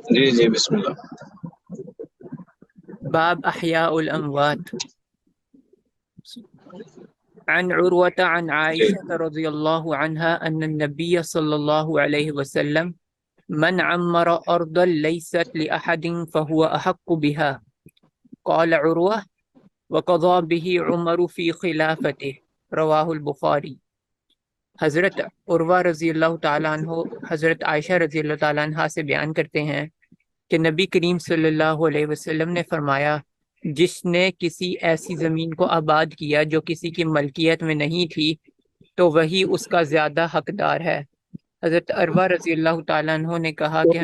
جی جی بسم اللہ۔ باب أحياء الأموات. عن عروة عن جی عائشة رضي الله عنها أن النبي صلى الله عليه وسلم من عمر أرضا ليست لأحد فهو أحق بها. قال عروة وقضى به عمر في خلافته. رواہ البخاری. حضرت عروہ رضی اللہ تعالیٰ عنہ حضرت عائشہ رضی اللہ تعالیٰ عنہ سے بیان کرتے ہیں کہ نبی کریم صلی اللہ علیہ وسلم نے فرمایا، جس نے کسی ایسی زمین کو آباد کیا جو کسی کی ملکیت میں نہیں تھی تو وہی اس کا زیادہ حقدار ہے۔ حضرت عروہ رضی اللہ تعالیٰ عنہ نے کہا کہ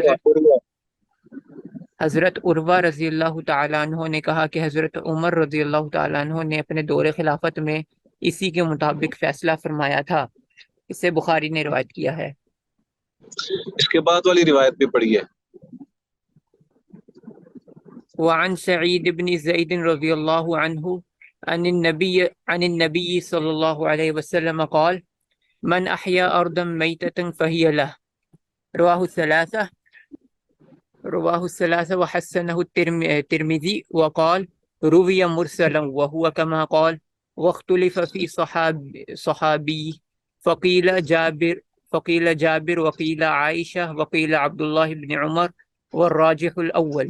حضرت عروہ رضی اللہ تعالیٰ عنہ نے کہا کہ حضرت عمر رضی اللہ تعالیٰ عنہ نے اپنے دور خلافت میں اسی کے مطابق فیصلہ فرمایا تھا۔ اسے بخاری نے روایت کیا ہے۔ اس کے بعد والی روایت بھی پڑھی ہے۔ وعن سعید بن زید رضی اللہ عنہ عن النبی صلی اللہ علیہ وسلم قال من احیا ارضا میتة فهي له. رواه الثلاثة وحسنه الترمذي وقال روي مرسلا وهو كما قال واختلف في صحابي فقيل جابر وقيل عائشة وقيل عبد الله بن عمر والراجح الأول۔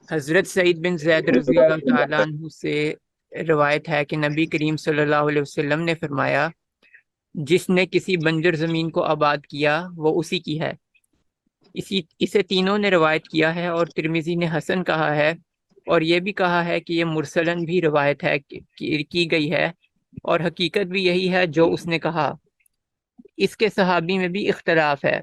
حضرت سعید بن زید رضی اللہ تعالیٰ عنہ سے روایت ہے کہ نبی کریم صلی اللہ علیہ وسلم نے فرمایا، جس نے کسی بنجر زمین کو آباد کیا وہ اسی کی ہے۔ اسے تینوں نے روایت کیا ہے اور ترمذی نے حسن کہا ہے، اور یہ بھی کہا ہے کہ یہ مرسلن بھی روایت ہے کی گئی ہے، اور حقیقت بھی یہی ہے جو اس نے کہا۔ اس کے صحابی میں بھی اختلاف ہے،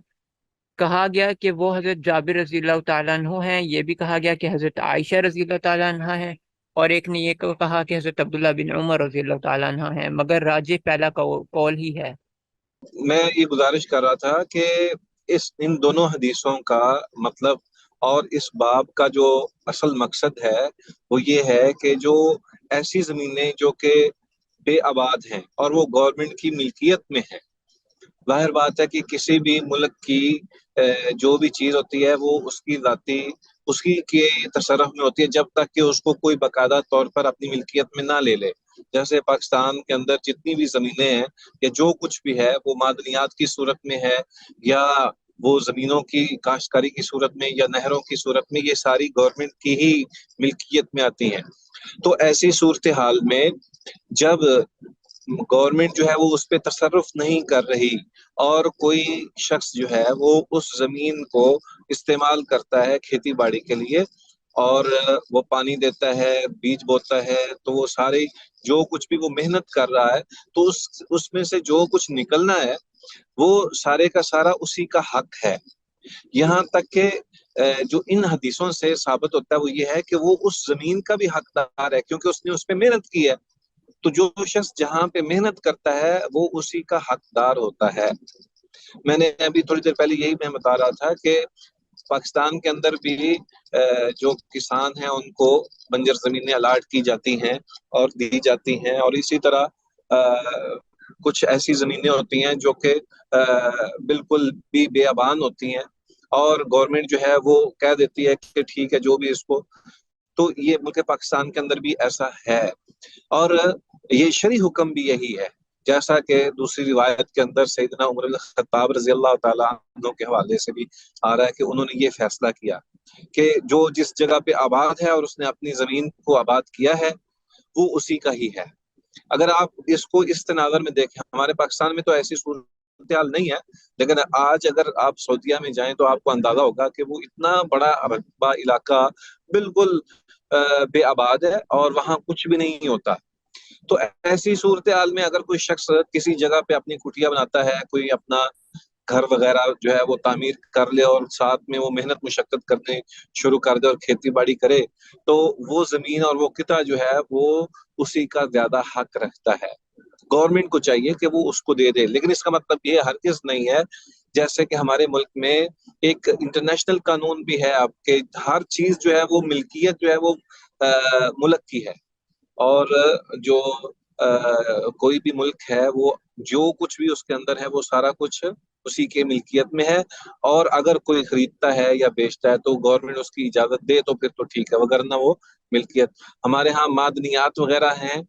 کہا گیا کہ وہ حضرت جابر رضی اللہ تعالیٰ عنہ ہیں، یہ بھی کہا گیا کہ حضرت عائشہ رضی اللہ تعالیٰ عنہ ہیں، اور ایک نے یہ کہا کہ حضرت عبداللہ بن عمر رضی اللہ تعالیٰ عنہ ہیں، مگر راجح پہلا قول ہی ہے۔ میں یہ گزارش کر رہا تھا کہ ان دونوں حدیثوں کا مطلب اور اس باب کا جو اصل مقصد ہے وہ یہ ہے کہ جو ایسی زمینیں جو کہ بے آباد ہیں اور وہ گورنمنٹ کی ملکیت میں ہیں، ظاہر بات ہے کہ کسی بھی ملک کی جو بھی چیز ہوتی ہے وہ اس کی ذاتی اس کی کے تصرف میں ہوتی ہے جب تک کہ اس کو کوئی باقاعدہ طور پر اپنی ملکیت میں نہ لے لے۔ جیسے پاکستان کے اندر جتنی بھی زمینیں ہیں یا جو کچھ بھی ہے وہ معدنیات کی صورت میں ہے یا وہ زمینوں کی کاشتکاری کی صورت میں یا نہروں کی صورت میں، یہ ساری گورنمنٹ کی ہی ملکیت میں آتی ہیں۔ تو ایسی صورتحال میں جب گورنمنٹ جو ہے وہ اس پہ تصرف نہیں کر رہی اور کوئی شخص جو ہے وہ اس زمین کو استعمال کرتا ہے کھیتی باڑی کے لیے اور وہ پانی دیتا ہے، بیج بوتا ہے، تو وہ سارے جو کچھ بھی وہ محنت کر رہا ہے تو اس میں سے جو کچھ نکلنا ہے وہ سارے کا سارا اسی کا حق ہے۔ یہاں تک کہ جو ان حدیثوں سے ثابت ہوتا ہے وہ یہ ہے کہ وہ اس زمین کا بھی حقدار ہے کیونکہ اس نے اس پہ محنت کی ہے۔ تو جو شخص جہاں پہ محنت کرتا ہے وہ اسی کا حقدار ہوتا ہے۔ میں نے ابھی تھوڑی دیر پہلے یہی میں بتا رہا تھا کہ پاکستان کے اندر بھی جو کسان ہیں ان کو بنجر زمینیں الاٹ کی جاتی ہیں اور دی جاتی ہیں، اور اسی طرح کچھ ایسی زمینیں ہوتی ہیں جو کہ بالکل بھی بے ابان ہوتی ہیں اور گورنمنٹ جو ہے وہ کہہ دیتی ہے کہ ٹھیک ہے جو بھی اس کو، تو یہ ملک پاکستان کے اندر بھی ایسا ہے اور یہ شرعی حکم بھی یہی ہے، جیسا کہ دوسری روایت کے اندر سیدنا عمر بن الخطاب رضی اللہ تعالیٰ عنہ کے حوالے سے بھی آ رہا ہے کہ انہوں نے یہ فیصلہ کیا کہ جو جس جگہ پہ آباد ہے اور اس نے اپنی زمین کو آباد کیا ہے وہ اسی کا ہی ہے۔ اگر آپ اس کو اس تناظر میں دیکھیں، ہمارے پاکستان میں تو ایسی صورتحال نہیں ہے، لیکن آج اگر آپ سعودیہ میں جائیں تو آپ کو اندازہ ہوگا کہ وہ اتنا بڑا رقبہ علاقہ بالکل بے آباد ہے اور وہاں کچھ بھی نہیں ہوتا۔ تو ایسی صورتحال میں اگر کوئی شخص کسی جگہ پہ اپنی کٹیا بناتا ہے، کوئی اپنا گھر وغیرہ جو ہے وہ تعمیر کر لے اور ساتھ میں وہ محنت مشقت کرنے شروع کر دے اور کھیتی باڑی کرے، تو وہ زمین اور وہ قطعہ جو ہے وہ اسی کا زیادہ حق رکھتا ہے۔ گورنمنٹ کو چاہیے کہ وہ اس کو دے دے، لیکن اس کا مطلب یہ ہرگز نہیں ہے جیسے کہ ہمارے ملک میں ایک انٹرنیشنل قانون بھی ہے آپ کے، ہر چیز جو ہے وہ ملکیت جو ہے وہ ملک کی ہے، اور جو کوئی بھی ملک ہے وہ جو کچھ بھی اس کے اندر ہے وہ سارا کچھ اسی کے ملکیت میں ہے، اور اگر کوئی خریدتا ہے یا بیچتا ہے تو گورنمنٹ اس کی اجازت دے تو پھر تو ٹھیک ہے، وگرنہ وہ ملکیت۔ ہمارے ہاں معدنیات وغیرہ ہیں،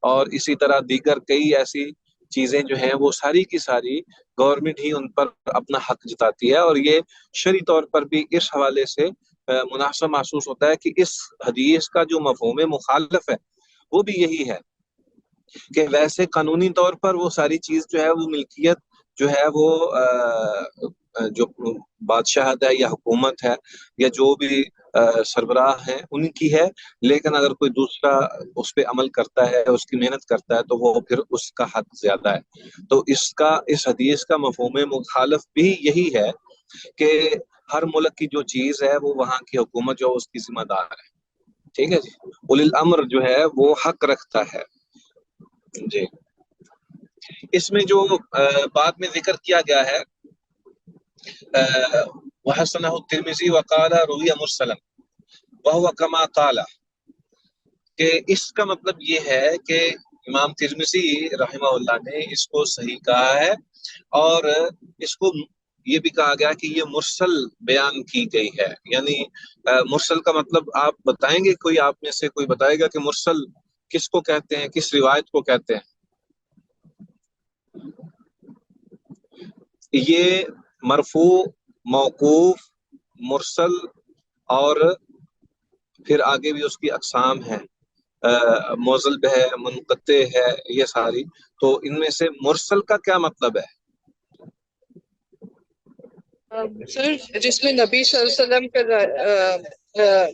اور اسی طرح دیگر کئی ایسی چیزیں جو ہیں وہ ساری کی ساری گورنمنٹ ہی ان پر اپنا حق جتاتی ہے، اور یہ شرعی طور پر بھی اس حوالے سے مناسب محسوس ہوتا ہے کہ اس حدیث کا جو مفہوم مخالف ہے وہ بھی یہی ہے کہ ویسے قانونی طور پر وہ ساری چیز جو ہے وہ ملکیت جو ہے وہ جو بادشاہت ہے یا حکومت ہے یا جو بھی سربراہ ہیں ان کی ہے، لیکن اگر کوئی دوسرا اس پہ عمل کرتا ہے، اس کی محنت کرتا ہے، تو وہ پھر اس کا حق زیادہ ہے۔ تو اس حدیث کا مفہوم مخالف بھی یہی ہے کہ ہر ملک کی جو چیز ہے وہ وہاں کی حکومت جو اس کی ذمہ دار ہے، ٹھیک ہے جی، اولی الامر جو ہے وہ حق رکھتا ہے جی۔ اس میں جو بعد میں ذکر کیا گیا ہے وحسنہ الترمذی وقال روی مرسلا وهو كما قال، کہ اس کا مطلب یہ ہے کہ امام ترمذی رحمہ اللہ نے اس کو صحیح کہا ہے، اور اس کو یہ بھی کہا گیا کہ یہ مرسل بیان کی گئی ہے۔ یعنی مرسل کا مطلب آپ بتائیں گے، کوئی آپ میں سے کوئی بتائے گا کہ مرسل کس کو کہتے ہیں، کس روایت کو کہتے ہیں؟ یہ مرفوع، موقوف، مرسل، اور پھر آگے بھی اس کی اقسام ہیں، موزل ہے، منقطع ہے، یہ ساری۔ تو ان میں سے مرسل کا کیا مطلب ہے؟ سر جس میں نبی صلی اللہ علیہ وسلم کا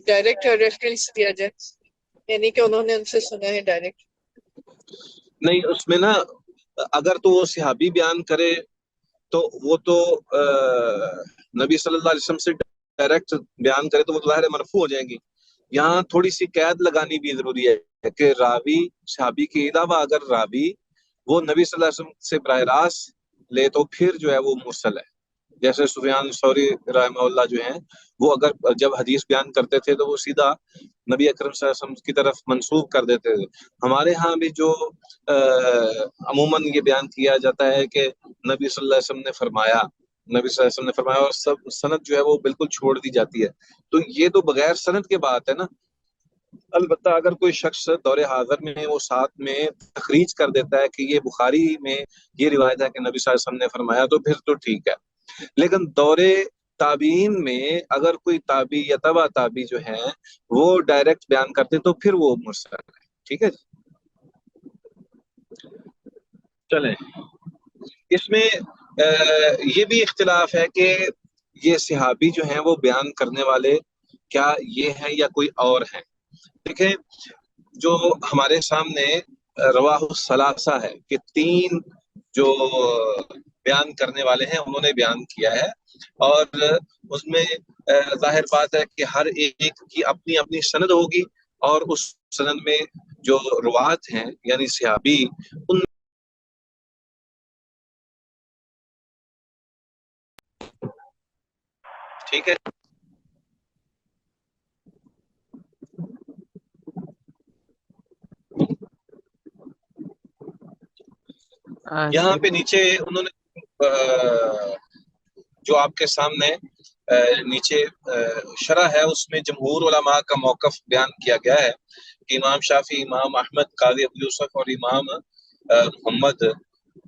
ڈائریکٹ ریفرنس دیا جائے، یعنی کہ انہوں نے ان سے سنا ہے ڈائریکٹ۔ نہیں، اس میں نا اگر تو وہ صحابی بیان کرے تو وہ تو نبی صلی اللہ علیہ وسلم سے ڈائریکٹ بیان کرے تو وہ ظاہر مرفوع ہو جائیں گی۔ یہاں تھوڑی سی قید لگانی بھی ضروری ہے کہ راوی صحابی کے علاوہ اگر راوی وہ نبی صلی اللہ علیہ وسلم سے براہ راست لے تو پھر جو ہے وہ مرسل ہے۔ جیسے سفیان ثوری رحمہ اللہ جو ہیں، وہ اگر جب حدیث بیان کرتے تھے تو وہ سیدھا نبی اکرم صلی اللہ علیہ وسلم کی طرف منسوب کر دیتے تھے۔ ہمارے ہاں بھی جو عموماً یہ بیان کیا جاتا ہے کہ نبی صلی اللہ علیہ وسلم نے فرمایا، نبی صلی اللہ علیہ وسلم نے فرمایا، اور سب سند جو ہے وہ بالکل چھوڑ دی جاتی ہے، تو یہ تو بغیر سند کے بات ہے نا۔ البتہ اگر کوئی شخص دور حاضر میں وہ ساتھ میں تخریج کر دیتا ہے کہ یہ بخاری میں یہ روایت ہے کہ نبی صلی اللہ علیہ وسلم نے فرمایا، تو پھر تو ٹھیک ہے۔ لیکن دور تابعین میں اگر کوئی تابعی یا تبع تابعی جو ہیں وہ ڈائریکٹ بیان کرتے تو پھر وہ مرسل ہے، ٹھیک ہے جی۔ چلیں، اس میں یہ بھی اختلاف ہے کہ یہ صحابی جو ہیں وہ بیان کرنے والے کیا یہ ہیں یا کوئی اور ہیں۔ دیکھیں، جو ہمارے سامنے رواہ الثلاثہ ہے کہ تین جو بیان کرنے والے ہیں انہوں نے بیان کیا ہے، اور اس میں ظاہر بات ہے کہ ہر ایک کی اپنی اپنی سند ہوگی، اور اس سند میں جو روات ہیں یعنی صحابی ان ٹھیک ہے۔ یہاں پہ نیچے انہوں نے جو آپ کے سامنے نیچے شرح ہے اس میں جمہور علماء کا موقف بیان کیا گیا ہے کہ امام شافعی، امام احمد، قاضی ابو یوسف اور امام محمد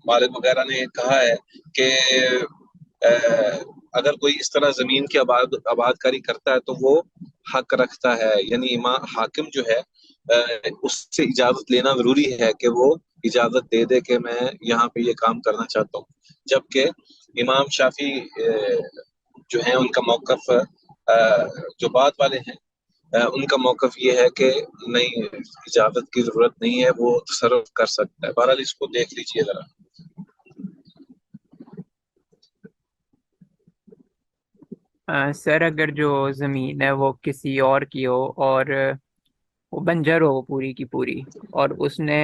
مالک وغیرہ نے کہا ہے کہ اگر کوئی اس طرح زمین کی آباد کاری کرتا ہے تو وہ حق رکھتا ہے، یعنی امام حاکم جو ہے اس سے اجازت لینا ضروری ہے کہ وہ اجازت دے دے کہ میں یہاں پہ یہ کام کرنا چاہتا ہوں۔ جبکہ امام شافعی جو ہیں ان کا موقف جو بعد والے ہیں ان کا موقف یہ ہے کہ نہیں، اجازت کی ضرورت نہیں ہے، وہ تصرف کر سکتا ہے۔ بہرحال اس کو دیکھ لیجئے ذرا۔ سر اگر جو زمین ہے وہ کسی اور کی ہو اور وہ بنجر ہو پوری کی پوری، اور اس نے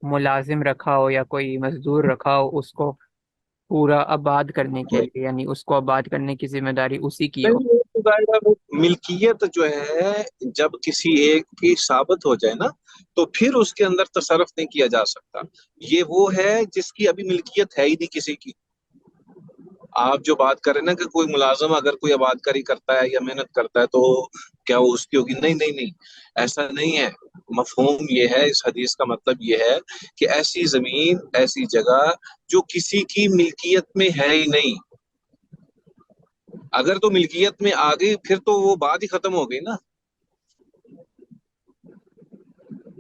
ملازم رکھا ہو یا کوئی مزدور رکھا ہو اس کو پورا آباد کرنے کے لیے، یعنی اس کو آباد کرنے کی ذمہ داری اسی کی ہو۔ ملکیت جو ہے جب کسی ایک کی ثابت ہو جائے نا تو پھر اس کے اندر تصرف نہیں کیا جا سکتا۔ یہ وہ ہے جس کی ابھی ملکیت ہے ہی نہیں کسی کی۔ آپ جو بات کر رہے ہیں نا کہ کوئی ملازم اگر کوئی آباد کاری کرتا ہے یا محنت کرتا ہے تو کیا وہ اس کی ہوگی؟ نہیں نہیں نہیں، ایسا نہیں ہے۔ مفہوم یہ ہے، اس حدیث کا مطلب یہ ہے کہ ایسی زمین، ایسی جگہ جو کسی کی ملکیت میں ہے ہی نہیں، اگر تو ملکیت میں آ گئی پھر تو وہ بات ہی ختم ہو گئی نا۔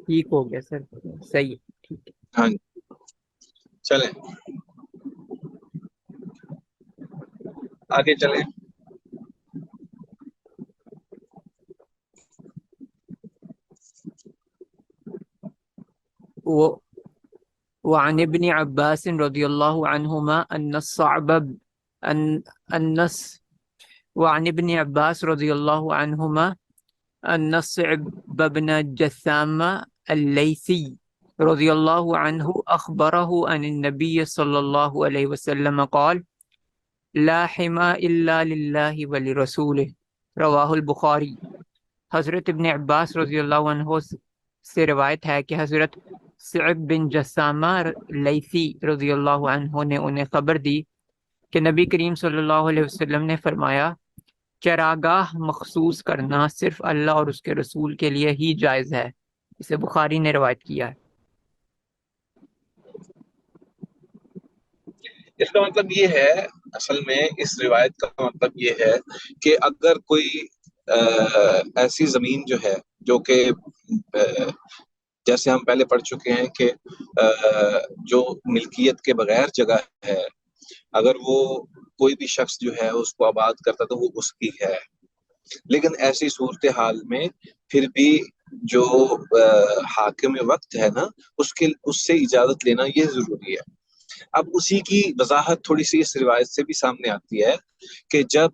ٹھیک ہو گیا سر، صحیح ہے، ٹھیک ہے۔ ہاں جی، چلیں آگے چلیں۔ و- وعن ابن عباس رضی اللہ عنہما ان الصعب ان النس وعن ابن عباس رضی اللہ عنہما ان الصعب بن جثام الليثي رضی اللہ عنہ اخبره عن النبي صلی اللہ علیہ وسلم قال لا حما الا للہ ولرسولہ، رواہ البخاری۔ حضرت ابن عباس رضی اللہ عنہ سے روایت ہے کہ حضرت صعب بن جسامہ لیثی رضی اللہ عنہ نے انہیں خبر دی کہ نبی کریم صلی اللہ علیہ وسلم نے فرمایا چراگاہ مخصوص کرنا صرف اللہ اور اس کے رسول کے لیے ہی جائز ہے۔ اسے بخاری نے روایت کیا ہے۔ اس کا مطلب یہ ہے، اصل میں اس روایت کا مطلب یہ ہے کہ اگر کوئی ایسی زمین جو ہے جو کہ جیسے ہم پہلے پڑھ چکے ہیں کہ جو ملکیت کے بغیر جگہ ہے، اگر وہ کوئی بھی شخص جو ہے اس کو آباد کرتا تو وہ اس کی ہے، لیکن ایسی صورتحال میں پھر بھی جو حاکم وقت ہے نا اس سے اجازت لینا یہ ضروری ہے۔ اب اسی کی وضاحت تھوڑی سی اس روایت سے بھی سامنے آتی ہے کہ جب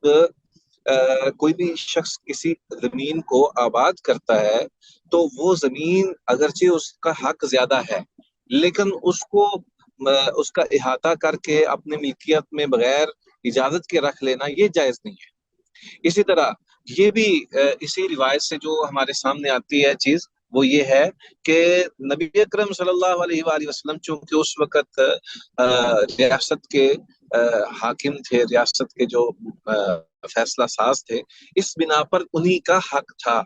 کوئی بھی شخص کسی زمین کو آباد کرتا ہے تو وہ زمین اگرچہ اس کا حق زیادہ ہے، لیکن اس کا احاطہ کر کے اپنے ملکیت میں بغیر اجازت کے رکھ لینا یہ جائز نہیں ہے۔ اسی طرح یہ بھی اسی روایت سے جو ہمارے سامنے آتی ہے چیز وہ یہ ہے کہ نبی اکرم صلی اللہ علیہ وآلہ وسلم چونکہ اس وقت ریاست کے حاکم تھے، ریاست کے جو فیصلہ ساز تھے، اس بنا پر انہی کا حق تھا،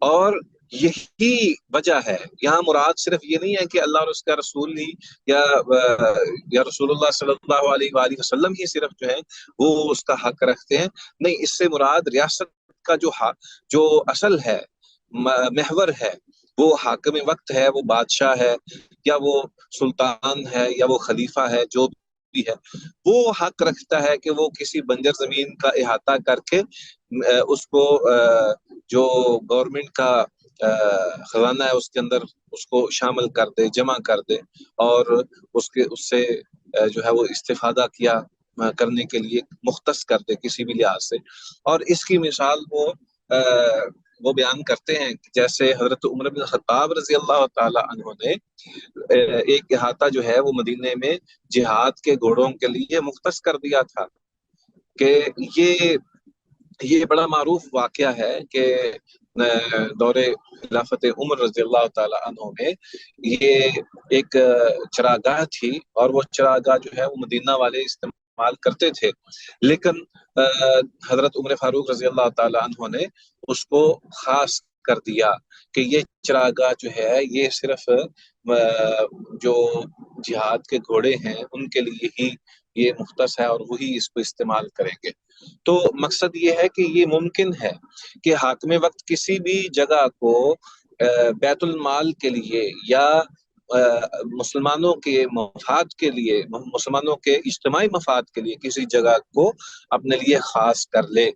اور یہی وجہ ہے۔ یہاں مراد صرف یہ نہیں ہے کہ اللہ اور اس کا رسول ہی یا رسول اللہ صلی اللہ علیہ وآلہ وسلم ہی صرف جو ہے وہ اس کا حق رکھتے ہیں، نہیں، اس سے مراد ریاست کا جو اصل ہے، محور ہے، وہ حاکم وقت ہے، وہ بادشاہ ہے یا وہ سلطان ہے یا وہ خلیفہ ہے، جو بھی ہے وہ حق رکھتا ہے کہ وہ کسی بنجر زمین کا احاطہ کر کے اس کو جو گورنمنٹ کا خزانہ ہے اس کے اندر اس کو شامل کر دے، جمع کر دے، اور اس سے جو ہے وہ استفادہ کیا کرنے کے لیے مختص کر دے کسی بھی لحاظ سے۔ اور اس کی مثال وہ بیان کرتے ہیں کہ جیسے حضرت عمر بن خطاب رضی اللہ تعالی عنہ نے ایک احاطہ جو ہے وہ مدینے میں جہاد کے گھوڑوں کے لیے مختص کر دیا تھا، کہ یہ بڑا معروف واقعہ ہے کہ دور خلافت عمر رضی اللہ تعالی عنہ میں یہ ایک چراگاہ تھی، اور وہ چراگاہ جو ہے وہ مدینہ والے استعمال کرتے تھے، لیکن حضرت عمر فاروق رضی اللہ تعالی عنہ نے اس کو خاص کر دیا کہ یہ چراگاہ جو ہے یہ صرف جو جہاد کے گھوڑے ہیں ان کے لیے ہی یہ مختص ہے، اور وہی اس کو استعمال کریں گے۔ تو مقصد یہ ہے کہ یہ ممکن ہے کہ حاکم وقت کسی بھی جگہ کو بیت المال کے لیے یا مسلمانوں کے مفاد کے لیے، مسلمانوں کے اجتماعی مفاد کے لیے کسی جگہ کو اپنے لیے خاص کر لے،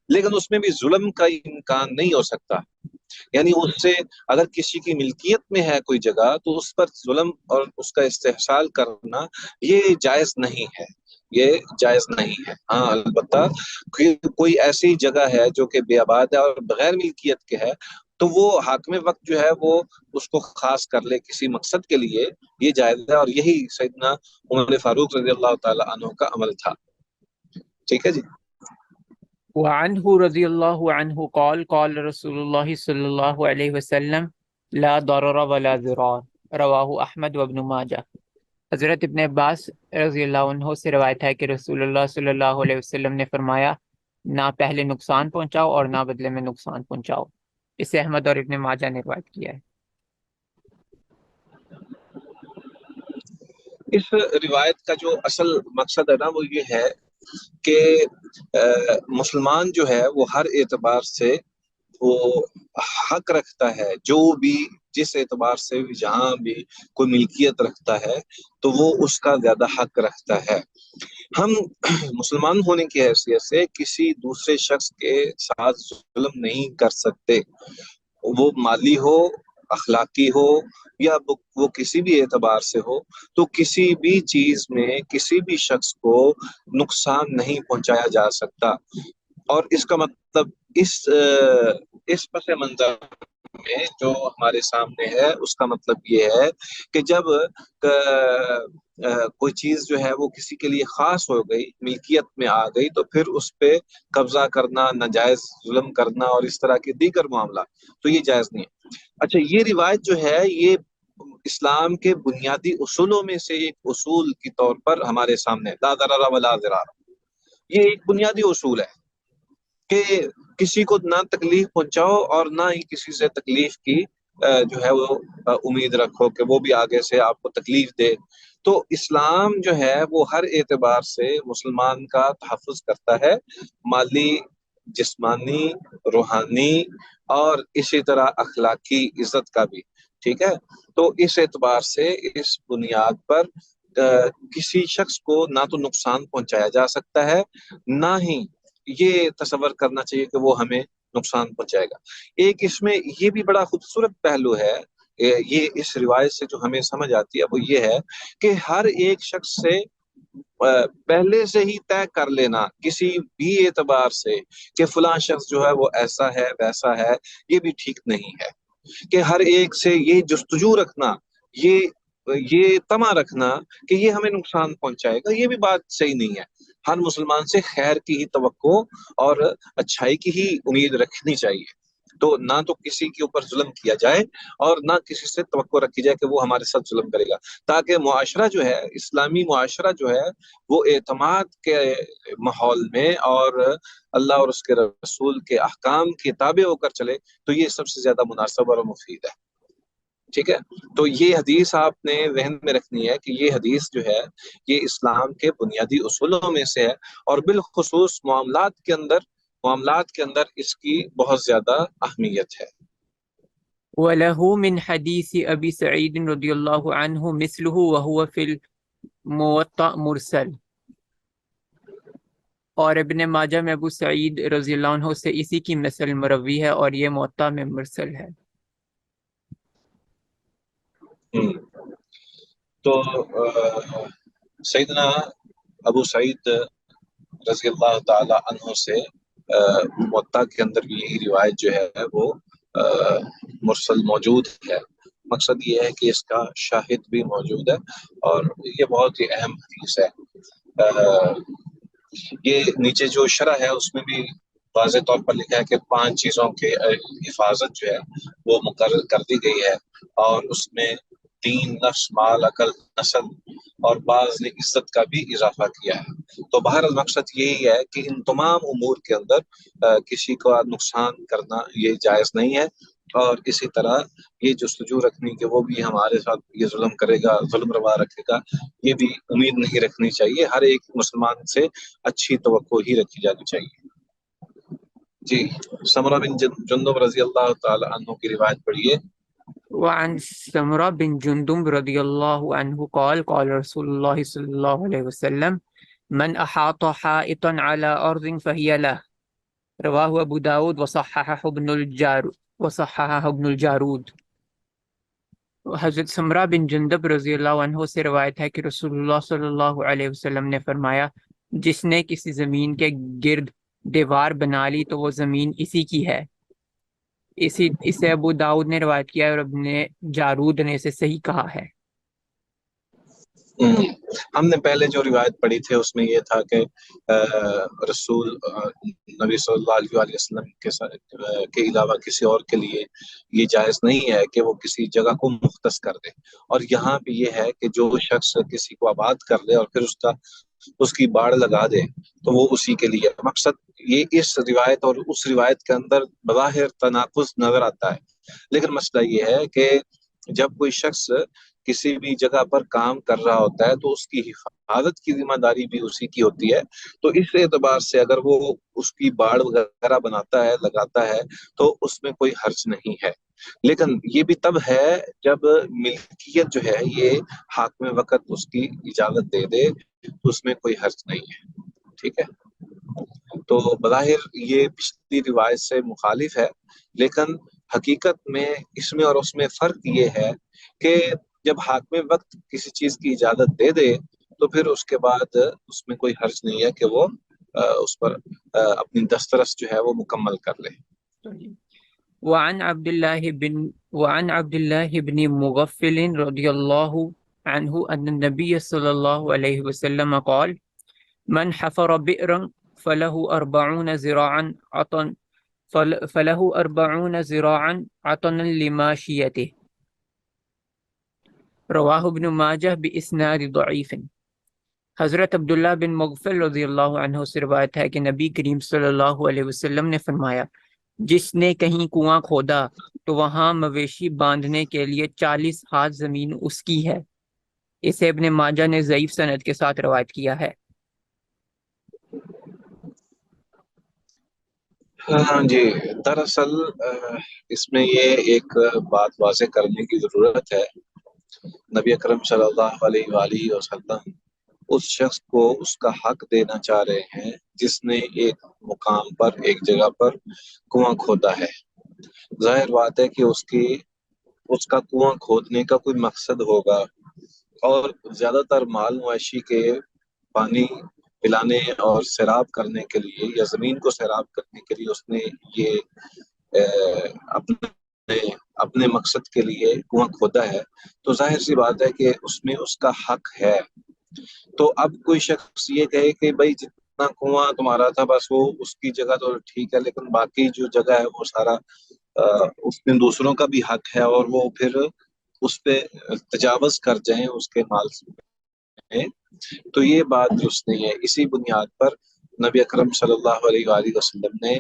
لیکن اس میں بھی ظلم کا امکان نہیں ہو سکتا۔ یعنی اس سے اگر کسی کی ملکیت میں ہے کوئی جگہ تو اس پر ظلم اور اس کا استحصال کرنا یہ جائز نہیں ہے، یہ جائز نہیں ہے۔ ہاں البتہ کوئی ایسی جگہ ہے جو کہ بے آباد ہے اور بغیر ملکیت کے ہے تو وہ حاکم وقت جو ہے وہ اس کو خاص کر لے کسی مقصد کے لیے، یہ جائز ہے، اور یہی سیدنا عمر فاروق رضی اللہ تعالی عنہ کا عمل تھا۔ ٹھیک ہے جی۔ وعنہ رضی اللہ عنہ قال قال رسول اللہ صلی اللہ علیہ وسلم لا ضرر ولا ضرار، رواہ احمد وابن ماجہ۔ حضرت ابن عباس رضی اللہ عنہ سے روایت ہے کہ رسول اللہ صلی اللہ علیہ وسلم نے فرمایا نہ پہلے نقصان پہنچاؤ اور نہ بدلے میں نقصان پہنچاؤ۔ اسے احمد اور ابن ماجہ نے روایت کیا ہے۔ اس روایت کا جو اصل مقصد ہے نا وہ یہ ہے کہ مسلمان جو ہے وہ ہر اعتبار سے وہ حق رکھتا ہے، جو بھی جس اعتبار سے بھی جہاں بھی کوئی ملکیت رکھتا ہے تو وہ اس کا زیادہ حق رکھتا ہے۔ ہم مسلمان ہونے کی حیثیت سے کسی دوسرے شخص کے ساتھ ظلم نہیں کر سکتے، وہ مالی ہو، اخلاقی ہو، یا وہ کسی بھی اعتبار سے ہو، تو کسی بھی چیز میں کسی بھی شخص کو نقصان نہیں پہنچایا جا سکتا۔ اور اس کا مطلب اس پس منظر میں جو ہمارے سامنے ہے اس کا مطلب یہ ہے کہ جب کوئی چیز جو ہے وہ کسی کے لیے خاص ہو گئی، ملکیت میں آ گئی، تو پھر اس پہ قبضہ کرنا، ناجائز ظلم کرنا اور اس طرح کے دیگر معاملہ تو یہ جائز نہیں ہے۔ اچھا، یہ روایت جو ہے یہ اسلام کے بنیادی اصولوں میں سے ایک اصول کے طور پر ہمارے سامنے لا ضرر ولا ضرار، یہ ایک بنیادی اصول ہے کہ کسی کو نہ تکلیف پہنچاؤ اور نہ ہی کسی سے تکلیف کی جو ہے وہ امید رکھو کہ وہ بھی آگے سے آپ کو تکلیف دے۔ تو اسلام جو ہے وہ ہر اعتبار سے مسلمان کا تحفظ کرتا ہے، مالی، جسمانی، روحانی اور اسی طرح اخلاقی عزت کا بھی، ٹھیک ہے۔ تو اس اعتبار سے اس بنیاد پر کسی شخص کو نہ تو نقصان پہنچایا جا سکتا ہے، نہ ہی یہ تصور کرنا چاہیے کہ وہ ہمیں نقصان پہنچائے گا۔ ایک اس میں یہ بھی بڑا خوبصورت پہلو ہے، یہ اس روایت سے جو ہمیں سمجھ آتی ہے وہ یہ ہے کہ ہر ایک شخص سے پہلے سے ہی طے کر لینا کسی بھی اعتبار سے کہ فلاں شخص جو ہے وہ ایسا ہے ویسا ہے، یہ بھی ٹھیک نہیں ہے۔ کہ ہر ایک سے یہ جستجو رکھنا، یہ طمع رکھنا کہ یہ ہمیں نقصان پہنچائے گا، یہ بھی بات صحیح نہیں ہے۔ ہر مسلمان سے خیر کی ہی توقع اور اچھائی کی ہی امید رکھنی چاہیے۔ تو نہ تو کسی کے اوپر ظلم کیا جائے اور نہ کسی سے توقع رکھی جائے کہ وہ ہمارے ساتھ ظلم کرے گا، تاکہ معاشرہ جو ہے، اسلامی معاشرہ جو ہے، وہ اعتماد کے ماحول میں اور اللہ اور اس کے رسول کے احکام کے تابع ہو کر چلے، تو یہ سب سے زیادہ مناسب اور مفید ہے، ٹھیک ہے۔ تو یہ حدیث آپ نے ذہن میں رکھنی ہے کہ یہ حدیث جو ہے یہ اسلام کے بنیادی اصولوں میں سے ہے، اور بالخصوص معاملات کے اندر اس کی بہت زیادہ اہمیت ہے۔ وَلَهُ مِنْ حَدِيثِ أَبِي سَعِيدٍ رضی اللہ عنہ مثلہ وهو فی الموطأ مرسل، اور ابن ماجہ میں ابو سعید رضی اللہ عنہ سے اسی کی مثل مروی ہے اور یہ موطا میں مرسل ہے۔ تو سیدنا ابو سعید رضی اللہ تعالی عنہ سے موطا کے اندر بھی یہی روایت جو ہے وہ مرسل موجود ہے۔ مقصد یہ ہے کہ اس کا شاہد بھی موجود ہے اور یہ بہت ہی اہم حدیث ہے۔ یہ نیچے جو شرح ہے اس میں بھی واضح طور پر لکھا ہے کہ 5 چیزوں کے حفاظت جو ہے وہ مقرر کر دی گئی ہے، اور اس میں دین، نفس، مال، عقل، نسل اور بعض نے عزت کا بھی اضافہ کیا ہے۔ تو بہرحال مقصد یہی ہے کہ ان تمام امور کے اندر کسی کا نقصان کرنا یہ جائز نہیں ہے، اور اسی طرح یہ جستجو رکھنی کہ وہ بھی ہمارے ساتھ یہ ظلم کرے گا، ظلم روا رکھے گا، یہ بھی امید نہیں رکھنی چاہیے۔ ہر ایک مسلمان سے اچھی توقع ہی رکھی جانی چاہیے۔ جی، سمرہ بن جندب رضی اللہ تعالی عنہ کی روایت پڑھیے۔ وعن سمرہ بن جندب رضی اللہ عنہ قال قال رسول اللہ صلی اللہ علیہ وسلم من احاط حائطا على ارض فهي له، رواہ ابو داود وصححہ ابن الجارود۔ حضرت سمرہ بن جندب رضی اللہ عنہ سے روایت ہے کہ رسول اللہ صلی اللہ علیہ وسلم نے فرمایا جس نے کسی زمین کے گرد دیوار بنا لی تو وہ زمین اسی کی ہے۔ اسے ابو داؤد نے روایت کیا ہے اور ابن جارود نے اسے صحیح کہا ہے۔ ہم ہم نے پہلے جو روایت پڑھی تھی اس میں یہ تھا کہ رسول نبی صلی اللہ علیہ وسلم کے علاوہ کسی اور کے لیے یہ جائز نہیں ہے کہ وہ کسی جگہ کو مختص کر دے، اور یہاں بھی یہ ہے کہ جو شخص کسی کو آباد کر دے اور پھر اس کی باڑ لگا دے تو وہ اسی کے لیے مقصد، یہ اس روایت اور اس روایت کے اندر بظاہر تناقض نظر آتا ہے، لیکن مسئلہ یہ ہے کہ جب کوئی شخص کسی بھی جگہ پر کام کر رہا ہوتا ہے تو اس کی حفاظت کی ذمہ داری بھی اسی کی ہوتی ہے، تو اس اعتبار سے اگر وہ اس کی باڑ وغیرہ بناتا ہے لگاتا ہے تو اس میں کوئی حرج نہیں ہے، لیکن یہ بھی تب ہے جب ملکیت جو ہے یہ حاکم وقت اس کی اجازت دے دے تو اس میں کوئی حرج نہیں ہے، ٹھیک ہے۔ تو بظاہر یہ پچھلی روایت سے مخالف ہے، لیکن حقیقت میں اس میں اور اس میں فرق یہ ہے کہ جب حاکم وقت کسی چیز کی اجازت دے دے تو پھر اس کے بعد اس میں کوئی حرج نہیں ہے کہ وہ اس پر اپنی دسترس جو ہے وہ مکمل کر لے۔ وعن عبد الله بن مغفل رضي الله عنه أن النبي صلى الله عليه وسلم قال من حفر بئرا فله 40 ذراعا عطن فله 40 ذراعا عطنا لماشيته، رواہ ابن ماجہ باسناد ضعیف۔ حضرت عبداللہ بن مغفل رضی اللہ عنہ سے روایت ہے کہ نبی کریم صلی اللہ علیہ وسلم نے فرمایا، جس نے کہیں کنواں کھودا تو وہاں مویشی باندھنے کے لیے 40 ہاتھ زمین اس کی ہے۔ اسے ابن ماجہ نے ضعیف سند کے ساتھ روایت کیا ہے۔ ہاں جی، دراصل اس میں یہ ایک بات واضح کرنے کی ضرورت ہے، نبی اکرم صلی اللہ علیہ وآلہ وسلم اس شخص کو اس کا حق دینا چاہ رہے ہیں جس نے ایک مقام پر ایک جگہ پر کنواں کھودا ہے۔ ظاہر بات ہے کہ اس کا کنواں کھودنے کا کوئی مقصد ہوگا، اور زیادہ تر مال مویشی کے پانی پلانے اور سیراب کرنے کے لیے یا زمین کو سیراب کرنے کے لیے اس نے یہ اپنے مقصد کے لیے کنواں کھودا ہے، تو ظاہر سی بات ہے کہ اس میں اس کا حق ہے۔ تو اب کوئی شخص یہ کہے کہ بھائی جتنا کنواں تمہارا تھا بس وہ اس کی جگہ تو ٹھیک ہے، لیکن باقی جو جگہ ہے وہ سارا اس میں دوسروں کا بھی حق ہے، اور وہ پھر اس پہ تجاوز کر جائیں اس کے مال میں، تو یہ بات درست نہیں ہے۔ اسی بنیاد پر نبی اکرم صلی اللہ علیہ وآلہ وسلم نے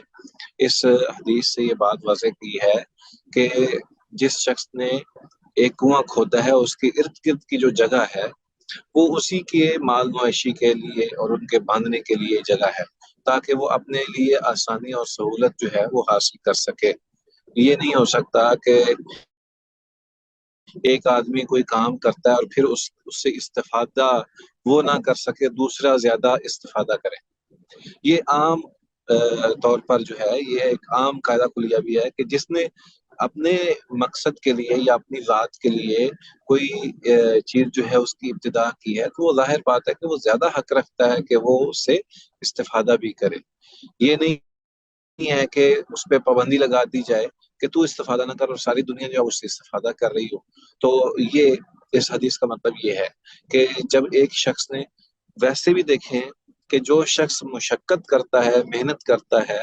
اس حدیث سے یہ بات واضح کی ہے کہ جس شخص نے ایک کنواں کھودا ہے اس کے ارد گرد کی جو جگہ ہے وہ اسی کے مال مویشی کے لیے اور ان کے باندھنے کے لیے جگہ ہے، تاکہ وہ اپنے لیے آسانی اور سہولت جو ہے وہ حاصل کر سکے۔ یہ نہیں ہو سکتا کہ ایک آدمی کوئی کام کرتا ہے اور پھر اس سے استفادہ وہ نہ کر سکے، دوسرا زیادہ استفادہ کرے۔ یہ عام طور پر جو ہے یہ ایک عام قاعدہ کلیہ بھی ہے کہ جس نے اپنے مقصد کے لیے یا اپنی ذات کے لیے کوئی چیز جو ہے اس کی ابتدا کی ہے تو وہ ظاہر بات ہے کہ وہ زیادہ حق رکھتا ہے کہ وہ اس سے استفادہ بھی کرے۔ یہ نہیں ہے کہ اس پہ پابندی لگا دی جائے کہ تو استفادہ نہ کر اور ساری دنیا جو ہے اس سے استفادہ کر رہی ہو۔ تو یہ اس حدیث کا مطلب یہ ہے کہ جب ایک شخص نے، ویسے بھی دیکھیں کہ جو شخص مشقت کرتا ہے محنت کرتا ہے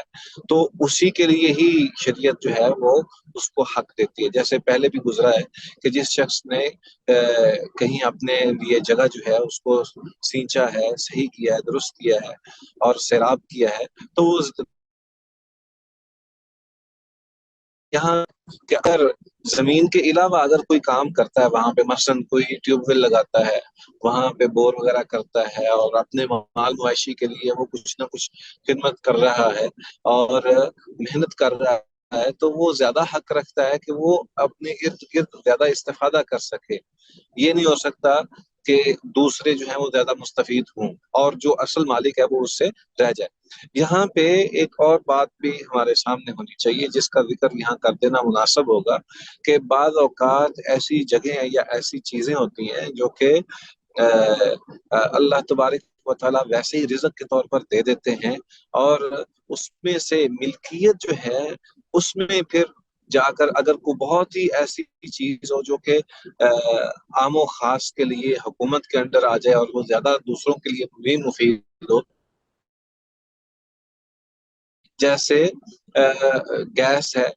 تو اسی کے لیے ہی شریعت جو ہے وہ اس کو حق دیتی ہے، جیسے پہلے بھی گزرا ہے کہ جس شخص نے کہیں اپنے لیے جگہ جو ہے اس کو سینچا ہے، صحیح کیا ہے، درست کیا ہے اور سیراب کیا ہے، تو وہ یہاں کہ اگر زمین کے علاوہ اگر کوئی کام کرتا ہے وہاں پہ، مثلاً کوئی ٹیوب ویل لگاتا ہے، وہاں پہ بور وغیرہ کرتا ہے اور اپنے مال مویشی کے لیے وہ کچھ نہ کچھ خدمت کر رہا ہے اور محنت کر رہا ہے، تو وہ زیادہ حق رکھتا ہے کہ وہ اپنے ارد گرد زیادہ استفادہ کر سکے۔ یہ نہیں ہو سکتا کہ دوسرے جو ہیں وہ زیادہ مستفید ہوں اور جو اصل مالک ہے وہ اس سے رہ جائے۔ یہاں پہ ایک اور بات بھی ہمارے سامنے ہونی چاہیے جس کا ذکر یہاں کر دینا مناسب ہوگا کہ بعض اوقات ایسی جگہیں یا ایسی چیزیں ہوتی ہیں جو کہ اللہ تبارک و تعالیٰ ویسے ہی رزق کے طور پر دے دیتے ہیں، اور اس میں سے ملکیت جو ہے اس میں پھر جا کر اگر کوئی بہت ہی ایسی چیز ہو جو کہ عام و خاص کے لیے حکومت کے انڈر آ جائے اور وہ زیادہ دوسروں کے لیے بھی مفید ہو، جیسے گیس ہے،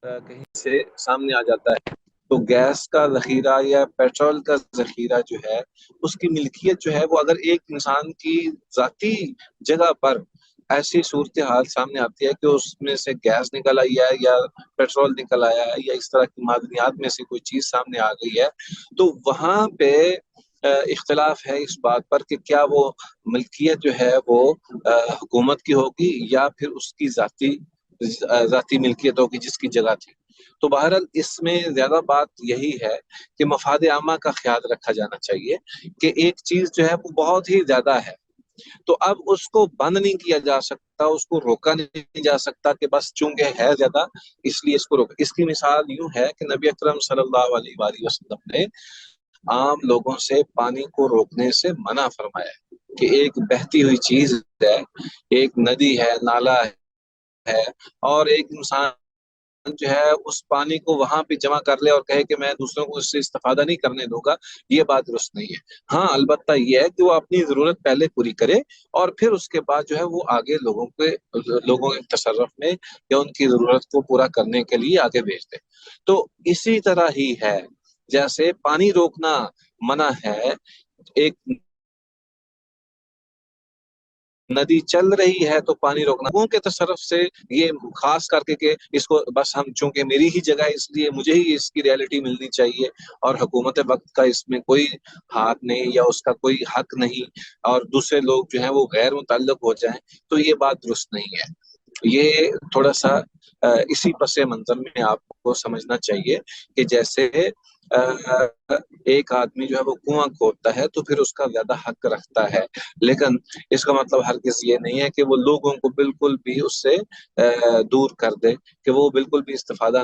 کہیں سے سامنے آ جاتا ہے تو گیس کا ذخیرہ یا پیٹرول کا ذخیرہ جو ہے اس کی ملکیت جو ہے وہ اگر ایک انسان کی ذاتی جگہ پر ایسی صورتحال سامنے آتی ہے کہ اس میں سے گیس نکل آئی ہے یا پیٹرول نکل آیا ہے یا اس طرح کی معدنیات میں سے کوئی چیز سامنے آ گئی ہے، تو وہاں پہ اختلاف ہے اس بات پر کہ کیا وہ ملکیت جو ہے وہ حکومت کی ہوگی یا پھر اس کی ذاتی ملکیت ہوگی جس کی جگہ تھی۔ تو بہرحال اس میں زیادہ بات یہی ہے کہ مفاد عامہ کا خیال رکھا جانا چاہیے کہ ایک چیز جو ہے وہ بہت ہی زیادہ ہے تو اب اس کو بند نہیں کیا جا سکتا، اس کو روکا نہیں جا سکتا کہ بس چونکہ ہے زیادہ اس لیے اس کو روکا۔ اس کی مثال یوں ہے کہ نبی اکرم صلی اللہ علیہ وآلہ وسلم نے عام لوگوں سے پانی کو روکنے سے منع فرمایا ہے کہ ایک بہتی ہوئی چیز ہے، ایک ندی ہے، نالا ہے، اور ایک انسان جو ہے اس پانی کو وہاں پہ جمع کر لے اور کہے کہ میں دوسروں کو اس سے استفادہ نہیں کرنے دوں گا، یہ بات درست نہیں ہے۔ ہاں البتہ یہ ہے کہ وہ اپنی ضرورت پہلے پوری کرے اور پھر اس کے بعد جو ہے وہ آگے لوگوں کے تصرف میں یا ان کی ضرورت کو پورا کرنے کے لیے آگے بھیج دے۔ تو اسی طرح ہی ہے، جیسے پانی روکنا منع ہے، ایک ندی چل رہی ہے تو پانی روکنا لوگوں کے تصرف سے، یہ خاص کر کے کہ اس کو بس ہم چونکہ میری ہی جگہ ہے اس لیے مجھے ہی اس کی ریئلٹی ملنی چاہیے اور حکومت وقت کا اس میں کوئی ہاتھ نہیں یا اس کا کوئی حق نہیں اور دوسرے لوگ جو ہیں وہ غیر متعلق ہو جائیں، تو یہ بات درست نہیں ہے۔ یہ تھوڑا سا اسی پس منظر میں آپ کو سمجھنا چاہیے کہ جیسے ایک آدمی جو ہے وہ کنواں کھودتا ہے تو پھر اس کا زیادہ حق رکھتا ہے، لیکن اس کا مطلب ہرگز یہ نہیں ہے کہ وہ لوگوں کو بالکل بھی اس سے دور کر دے کہ وہ بالکل بھی استفادہ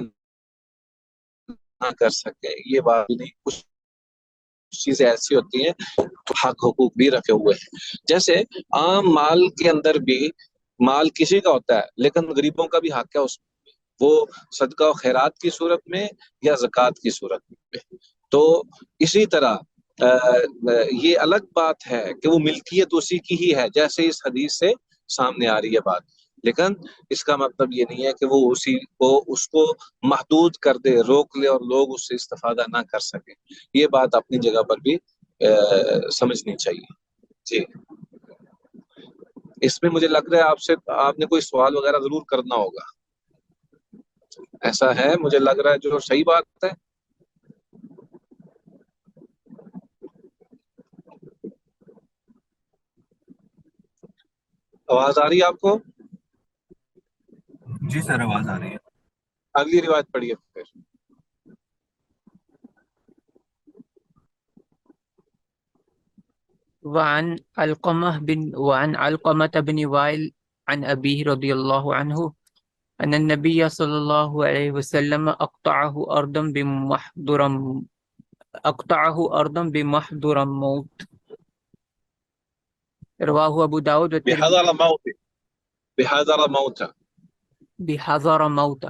نہ کر سکے، یہ بات نہیں۔ کچھ چیزیں ایسی ہوتی ہیں تو حق حقوق بھی رکھے ہوئے ہیں، جیسے عام مال کے اندر بھی مال کسی کا ہوتا ہے لیکن غریبوں کا بھی حق ہے اس میں، وہ صدقہ و خیرات کی صورت میں یا زکوٰۃ کی صورت میں۔ تو اسی طرح یہ الگ بات ہے کہ وہ ملکیت اسی کی ہی ہے جیسے اس حدیث سے سامنے آ رہی ہے بات، لیکن اس کا مطلب یہ نہیں ہے کہ وہ اس کو محدود کر دے، روک لے اور لوگ اس سے استفادہ نہ کر سکیں۔ یہ بات اپنی جگہ پر بھی سمجھنی چاہیے۔ جی اس میں مجھے لگ رہا ہے آپ نے کوئی سوال وغیرہ ضرور کرنا ہوگا، ایسا ہے مجھے لگ رہا ہے جو صحیح بات ہے۔ آواز آ رہی ہے آپ کو؟ جی سر آواز آ رہی ہے۔ اگلی روایت پڑھیے پھر۔ وعن علقمة بن وائل عن أبيه رضي الله عنه أن النبي صلى الله عليه وسلم أقطعه أرضا بمحضر موت. رواه أبو داود بحضر موت بحضر موت.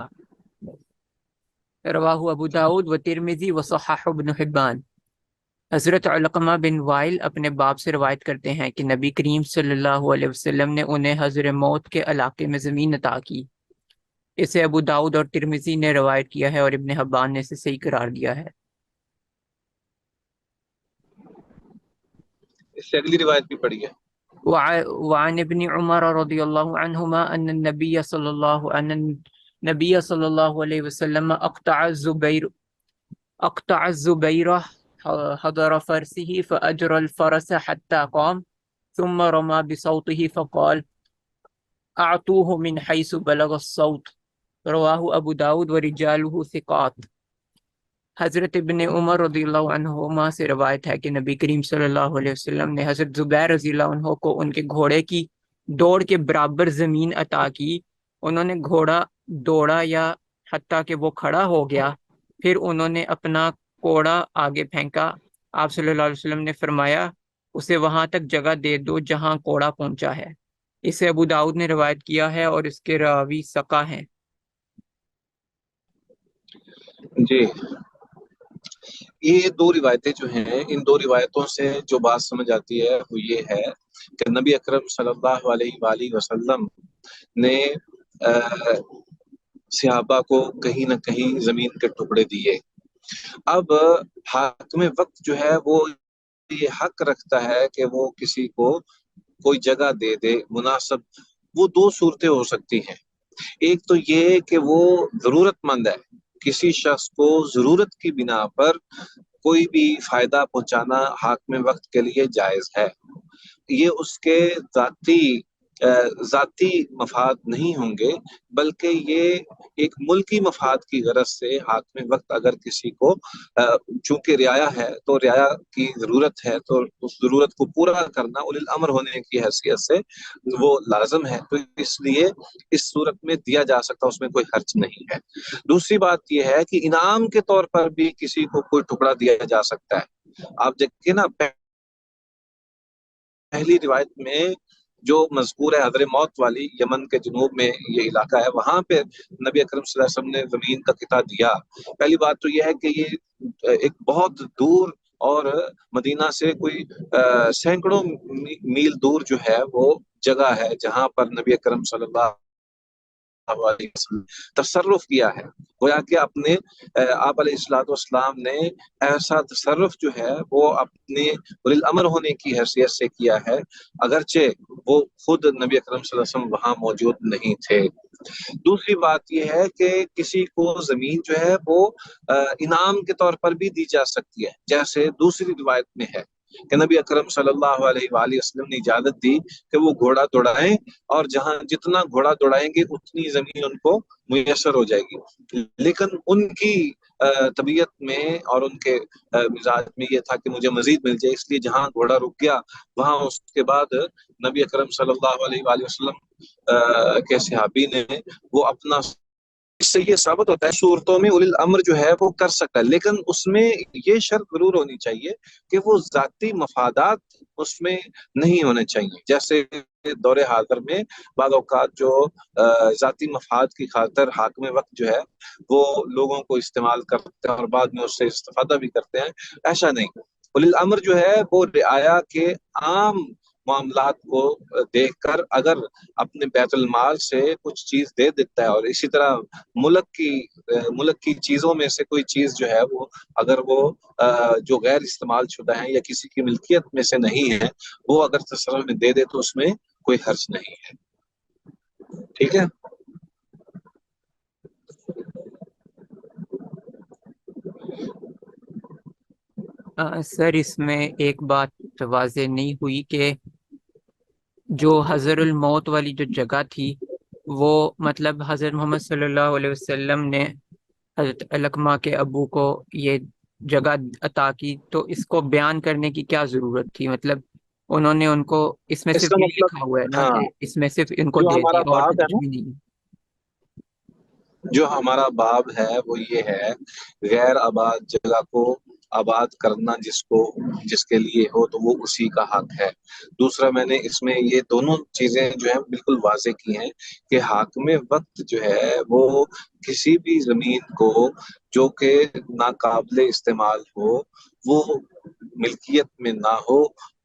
رواه أبو داود والترمذي وصححه ابن حبان. حضرت علقمہ بن وائل اپنے باپ سے روایت کرتے ہیں کہ نبی کریم صلی اللہ علیہ وسلم نے انہیں حضر موت کے علاقے میں زمین عطا کی۔ اسے ابو داؤد اور ترمذی نے روایت کیا ہے اور ابن حبان نے اسے صحیح قرار دیا ہے۔ اس سے اگلی روایت بھی پڑھی ہے۔ وعن ابن عمر رضی اللہ عنہما ان النبی صلی اللہ علیہ وسلم اقطع الزبیر حضر فرسه فأجر الفرس حتى قام ثم رمى بصوته فقال أعطوه من حيث بلغ الصوت. رواه ابو داود ورجاله ثقات۔ حضرت ابن عمر رضی اللہ عنہما سے روایت ہے کہ نبی کریم صلی اللہ علیہ وسلم نے حضرت زبیر رضی اللہ عنہ کو ان کے گھوڑے کی دوڑ کے برابر زمین عطا کی۔ انہوں نے گھوڑا دوڑا یا حتیٰ کہ وہ کھڑا ہو گیا، پھر انہوں نے اپنا کوڑا آگے پھینکا۔ آپ صلی اللہ علیہ وسلم نے فرمایا اسے وہاں تک جگہ دے دو جہاں کوڑا پہنچا ہے۔ اسے ابو داؤد نے روایت کیا ہے اور اس کے راوی ثقہ ہیں۔ جی، یہ دو روایتیں جو ہیں، ان دو روایتوں سے جو بات سمجھ آتی ہے وہ یہ ہے کہ نبی اکرم صلی اللہ علیہ وآلہ وسلم نے صحابہ کو کہیں نہ کہیں زمین کے ٹکڑے دیے۔ اب حاکم وقت جو ہے وہ یہ حق رکھتا ہے کہ وہ کسی کو کوئی جگہ دے دے مناسب۔ وہ دو صورتیں ہو سکتی ہیں، ایک تو یہ کہ وہ ضرورت مند ہے، کسی شخص کو ضرورت کی بنا پر کوئی بھی فائدہ پہنچانا حاکم وقت کے لیے جائز ہے، یہ اس کے ذاتی مفاد نہیں ہوں گے، بلکہ یہ ایک ملکی مفاد کی غرض سے حاکم وقت اگر کسی کو چونکہ رعایا ہے تو رعایا کی ضرورت ہے، تو اس ضرورت کو پورا کرنا اولی الامر ہونے کی حیثیت سے وہ لازم ہے، تو اس لیے اس صورت میں دیا جا سکتا، اس میں کوئی حرج نہیں ہے۔ دوسری بات یہ ہے کہ انعام کے طور پر بھی کسی کو کوئی ٹکڑا دیا جا سکتا ہے۔ آپ دیکھیں نا، پہلی روایت میں جو مذکور ہے حضر موت والی، یمن کے جنوب میں یہ علاقہ ہے، وہاں پہ نبی اکرم صلی اللہ علیہ وسلم نے زمین کا قطع دیا۔ پہلی بات تو یہ ہے کہ یہ ایک بہت دور اور مدینہ سے کوئی سینکڑوں میل دور جو ہے وہ جگہ ہے جہاں پر نبی اکرم صلی اللہ علیہ وسلم تصرف کیا ہے، گویا کہ اپنے آپ علیہ الصلوۃ والسلام نے ایسا تصرف جو ہے وہ اپنے ولی الامر ہونے کی حیثیت سے کیا ہے، اگرچہ وہ خود نبی اکرم صلی اللہ علیہ وسلم وہاں موجود نہیں تھے۔ دوسری بات یہ ہے کہ کسی کو زمین جو ہے وہ انعام کے طور پر بھی دی جا سکتی ہے، جیسے دوسری روایت میں ہے کہ نبی اکرم صلی اللہ علیہ وآلہ وسلم نے اجازت دی کہ وہ گھوڑا دوڑائیں، اور جہاں جتنا گھوڑا دوڑائیں گے اتنی زمین ان کو میسر ہو جائے گی، لیکن ان کی طبیعت میں اور ان کے مزاج میں یہ تھا کہ مجھے مزید مل جائے، اس لیے جہاں گھوڑا رک گیا وہاں اس کے بعد نبی اکرم صلی اللہ علیہ وآلہ وسلم کے صحابی نے وہ اپنا، اس سے یہ ثابت ہوتا ہے صورتوں میں اولی الامر جو ہے وہ کر سکتا ہے، لیکن اس میں یہ شرط ضرور ہونی چاہیے کہ وہ ذاتی مفادات اس میں نہیں ہونے چاہیے، جیسے دور حاضر میں بعض اوقات جو ذاتی مفاد کی خاطر حاکم وقت جو ہے وہ لوگوں کو استعمال کرتے ہیں اور بعد میں اس سے استفادہ بھی کرتے ہیں، ایسا نہیں۔ اولی الامر جو ہے وہ رعایا کے عام معاملات کو دیکھ کر اگر اپنے بیت المال سے کچھ چیز دے دیتا ہے، اور اسی طرح ملک کی چیزوں میں سے کوئی چیز جو ہے وہ اگر وہ جو غیر استعمال شدہ ہیں یا کسی کی ملکیت میں سے نہیں ہے وہ اگر تصرف میں دے دے تو اس میں کوئی حرج نہیں ہے، ٹھیک ہے۔ سر اس میں ایک بات واضح نہیں ہوئی کہ جو حضر الموت والی جو جگہ تھی وہ مطلب حضرت محمد صلی اللہ علیہ وسلم نے حضرت علقمہ کے ابو کو یہ جگہ عطا کی، تو اس کو بیان کرنے کی کیا ضرورت تھی؟ مطلب انہوں نے ان کو، اس میں اس صرف کا یہ مطلب، لکھا ہوا ہے نا ہاں، کہ اس میں صرف ان کو جو دے دی ہمارا اور تو باب ہے کچھ نا، بھی نہیں۔ جو ہمارا باب ہے وہ یہ ہے غیر آباد جگہ کو آباد کرنا جس کے لیے ہو تو وہ اسی کا حق ہے۔ دوسرا میں نے اس میں یہ دونوں چیزیں جو ہیں بالکل واضح کی ہیں کہ حاکم وقت جو ہے وہ کسی بھی زمین کو جو کہ ناقابل استعمال ہو، وہ ملکیت میں نہ ہو،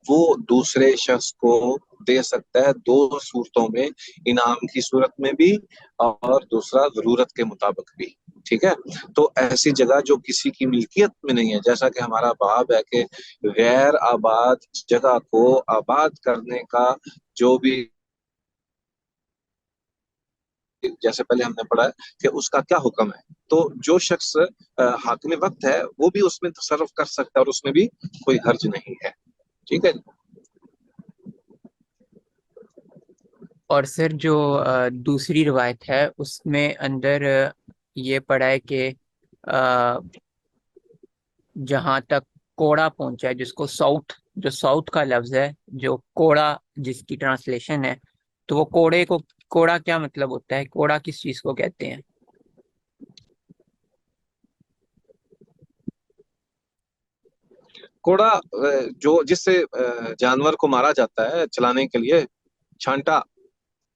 وہ دوسرے شخص کو دے سکتا ہے، دو صورتوں میں، انعام کی صورت میں بھی اور دوسرا ضرورت کے مطابق بھی، ٹھیک ہے۔ تو ایسی جگہ جو کسی کی ملکیت میں نہیں ہے، جیسا کہ ہمارا باب ہے کہ غیر آباد جگہ کو آباد کرنے کا جو بھی، جیسے پہلے ہم نے پڑھا ہے کہ اس کا کیا حکم ہے، تو جو شخص حاکم وقت ہے وہ بھی اس میں تصرف کر سکتا ہے اور اس میں بھی کوئی حرج نہیں ہے، ٹھیک ہے۔ اور سر جو دوسری روایت ہے اس میں اندر یہ پڑھا ہے کہ جہاں تک کوڑا پہنچا ہے، جس کو ساؤتھ، جو ساؤتھ کا لفظ ہے، جو کوڑا جس کی ٹرانسلیشن ہے، تو وہ کوڑا کیا مطلب ہوتا ہے؟ کوڑا کس چیز کو کہتے ہیں؟ کوڑا جو جس سے جانور کو مارا جاتا ہے چلانے کے لیے، چھانٹا،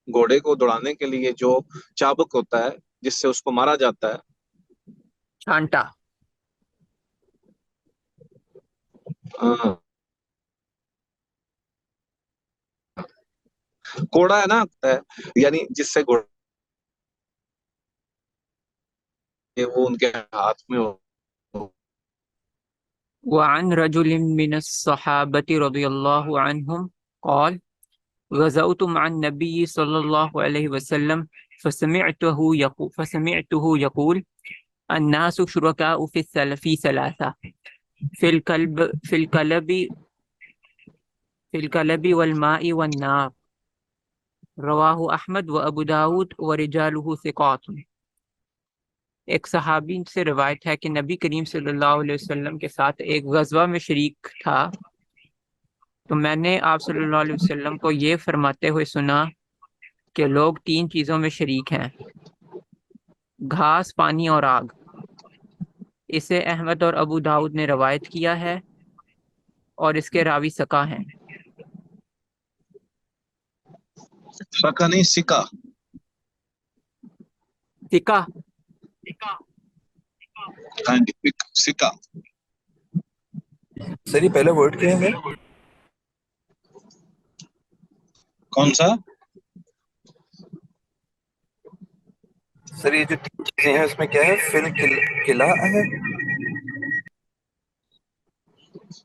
گھوڑے کو دوڑانے کے لیے جو چابک ہوتا ہے جس سے اس کو مارا جاتا ہے؟ چھانٹا. ہاں، کوڑا ہے نا، یعنی جس سے گھوڑے وہ ان کے ہاتھ میں ہو. وعن رجل من الصحابة رضي الله عنهم قال غزوت مع النبي صلى الله عليه وسلم فسمعته يقول الناس شركاء في ثلاثة في الكلب في الكلب في الكلب والماء والنار. رواہ احمد و ابو داود و رجالہ ثقات. ایک صحابی سے روایت ہے کہ نبی کریم صلی اللہ علیہ وسلم کے ساتھ ایک غزوہ میں شریک تھا، تو میں نے آپ صلی اللہ علیہ وسلم کو یہ فرماتے ہوئے سنا کہ لوگ تین چیزوں میں شریک ہیں: گھاس، پانی اور آگ. اسے احمد اور ابو داؤد نے روایت کیا ہے اور اس کے راوی ثقہ ہیں. شکا نہیں، سکا. ثقہ. سائنٹیفک سکا. سر یہ پہلا ورڈ کیا ہے؟ کون سا؟ سر یہ جو تین چیزیں ہیں اس میں کیا ہے؟ فل قلعہ ہے،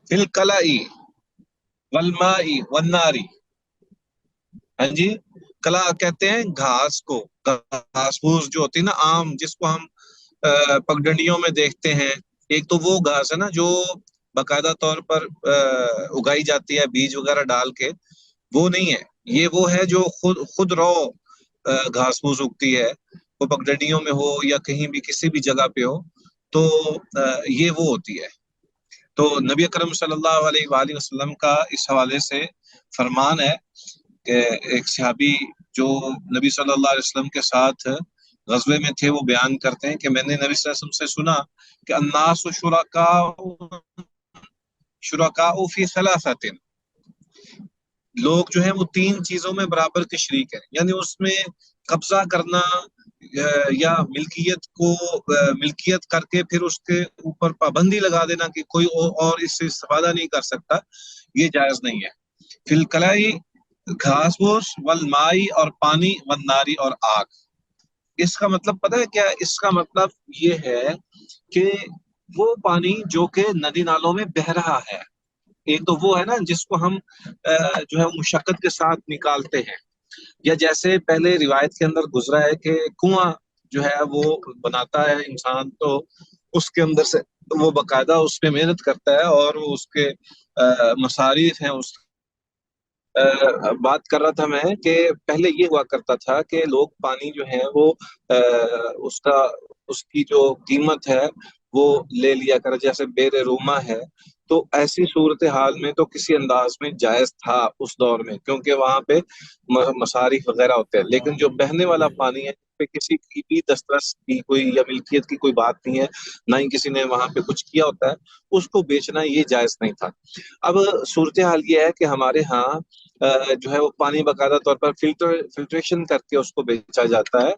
فل کلائی والمائی والناری. ہاں جی، کلا کہتے ہیں گھاس کو، گھاس پھوس جو ہوتی ہے نا عام، جس کو ہم پگڈنڈیوں میں دیکھتے ہیں. ایک تو وہ گھاس ہے نا جو باقاعدہ طور پر اگائی جاتی ہے بیج وغیرہ ڈال کے، وہ نہیں ہے. یہ وہ ہے جو خود رو گھاس پھوس اگتی ہے، وہ پگڈنڈیوں میں ہو یا کہیں بھی کسی بھی جگہ پہ ہو، تو یہ وہ ہوتی ہے. تو نبی اکرم صلی اللہ علیہ وآلہ وسلم کا اس حوالے سے فرمان ہے کہ ایک صحابی جو نبی صلی اللہ علیہ وسلم کے ساتھ غزوے میں تھے، وہ بیان کرتے ہیں کہ میں نے نبی صلی اللہ علیہ وسلم سے سنا کہ الناس شرکاء فی ثلاثۃ، لوگ جو ہیں وہ تین چیزوں میں برابر کے شریک ہیں. یعنی اس میں قبضہ کرنا یا ملکیت کر کے پھر اس کے اوپر پابندی لگا دینا کہ کوئی اور اس سے استفادہ نہیں کر سکتا، یہ جائز نہیں ہے. فی الکلائی گھاس پھوس، والمائی اور پانی، والناری اور آگ. اس کا مطلب پتہ ہے کیا؟ اس کا مطلب یہ ہے کہ وہ پانی جو کہ ندی نالوں میں بہہ رہا ہے، ایک تو وہ ہے نا جس کو ہم جو ہے مشقت کے ساتھ نکالتے ہیں، یا جیسے پہلے روایت کے اندر گزرا ہے کہ کنواں جو ہے وہ بناتا ہے انسان، تو اس کے اندر سے وہ باقاعدہ اس پہ محنت کرتا ہے اور وہ اس کے مصارف ہیں. اس بات کر رہا تھا میں کہ پہلے یہ ہوا کرتا تھا کہ لوگ پانی جو ہے وہ اس کی جو قیمت ہے وہ لے لیا کر، جیسے بیر روما ہے. تو ایسی صورتحال میں تو کسی انداز میں جائز تھا اس دور میں، کیونکہ وہاں پہ مصارف وغیرہ ہوتے ہیں. لیکن جو بہنے والا پانی ہے، اس پہ کسی کی بھی دسترس کی کوئی یا ملکیت کی کوئی بات نہیں ہے، نہ ہی کسی نے وہاں پہ کچھ کیا ہوتا ہے، اس کو بیچنا یہ جائز نہیں تھا. اب صورتحال یہ ہے کہ ہمارے ہاں جو ہے وہ پانی باقاعدہ طور پر فلٹریشن کر کے اس کو بیچا جاتا ہے،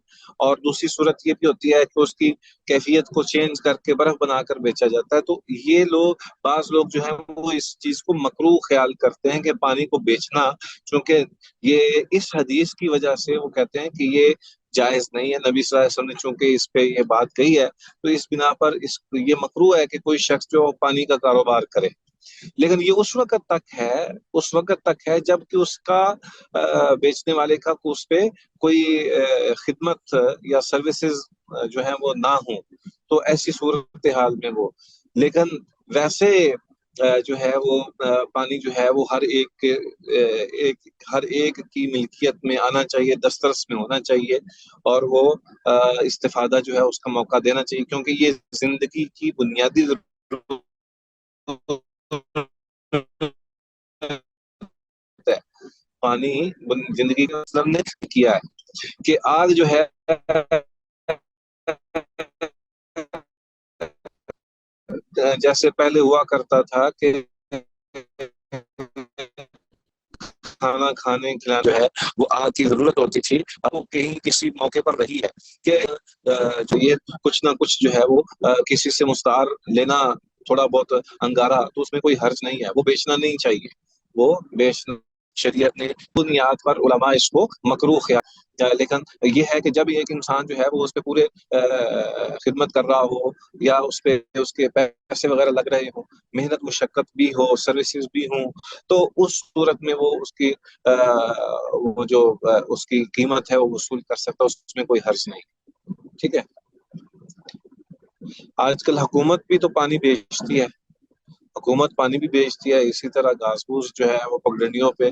اور دوسری صورت یہ بھی ہوتی ہے کہ اس کی کیفیت کو چینج کر کے برف بنا کر بیچا جاتا ہے. تو یہ بعض لوگ جو ہیں وہ اس چیز کو مکروہ خیال کرتے ہیں کہ پانی کو بیچنا، چونکہ یہ اس حدیث کی وجہ سے وہ کہتے ہیں کہ یہ جائز نہیں ہے. نبی صلی اللہ علیہ وسلم نے چونکہ اس پہ یہ بات کہی ہے، تو اس بنا پر یہ مکروہ ہے کہ کوئی شخص جو پانی کا کاروبار کرے. لیکن یہ اس وقت تک ہے جب کہ اس کا بیچنے والے کا اس پہ کوئی خدمت یا سروسز جو ہیں وہ نہ ہوں، تو ایسی صورتحال میں وہ. لیکن ویسے جو ہے وہ پانی جو ہے وہ ہر ایک کی ملکیت میں آنا چاہیے، دسترس میں ہونا چاہیے، اور وہ استفادہ جو ہے اس کا موقع دینا چاہیے، کیونکہ یہ زندگی کی بنیادی ضرورت ہے. پانی زندگی کا مطلب نے کیا ہے کہ آگ جو ہے جیسے پہلے ہوا کرتا تھا کہ کھانا کھانے کھلانا جو ہے وہ آگ کی ضرورت ہوتی تھی، اب وہ کہیں کسی موقع پر رہی ہے کہ جو یہ کچھ نہ کچھ جو ہے وہ کسی سے مستعار لینا تھوڑا بہت انگارہ، تو اس میں کوئی حرج نہیں ہے، وہ بیچنا نہیں چاہیے، وہ بیچنا شریعت نے بنیاد پر علماء اس کو مکروہ کیا، لیکن یہ ہے کہ جب ایک انسان جو ہے وہ اس پہ پورے خدمت کر رہا ہو، یا اس پہ اس کے پیسے وغیرہ لگ رہے ہوں، محنت مشقت بھی ہو، سروسز بھی ہوں، تو اس صورت میں وہ اس کی وہ جو اس کی قیمت ہے وہ وصول کر سکتا ہے، اس میں کوئی حرج نہیں، ٹھیک ہے۔ آج کل حکومت بھی تو پانی بیچتی ہے، حکومت پانی بھی بیچتی ہے، اسی طرح گھاس پھوس جو ہے وہ پگڈنڈیوں پہ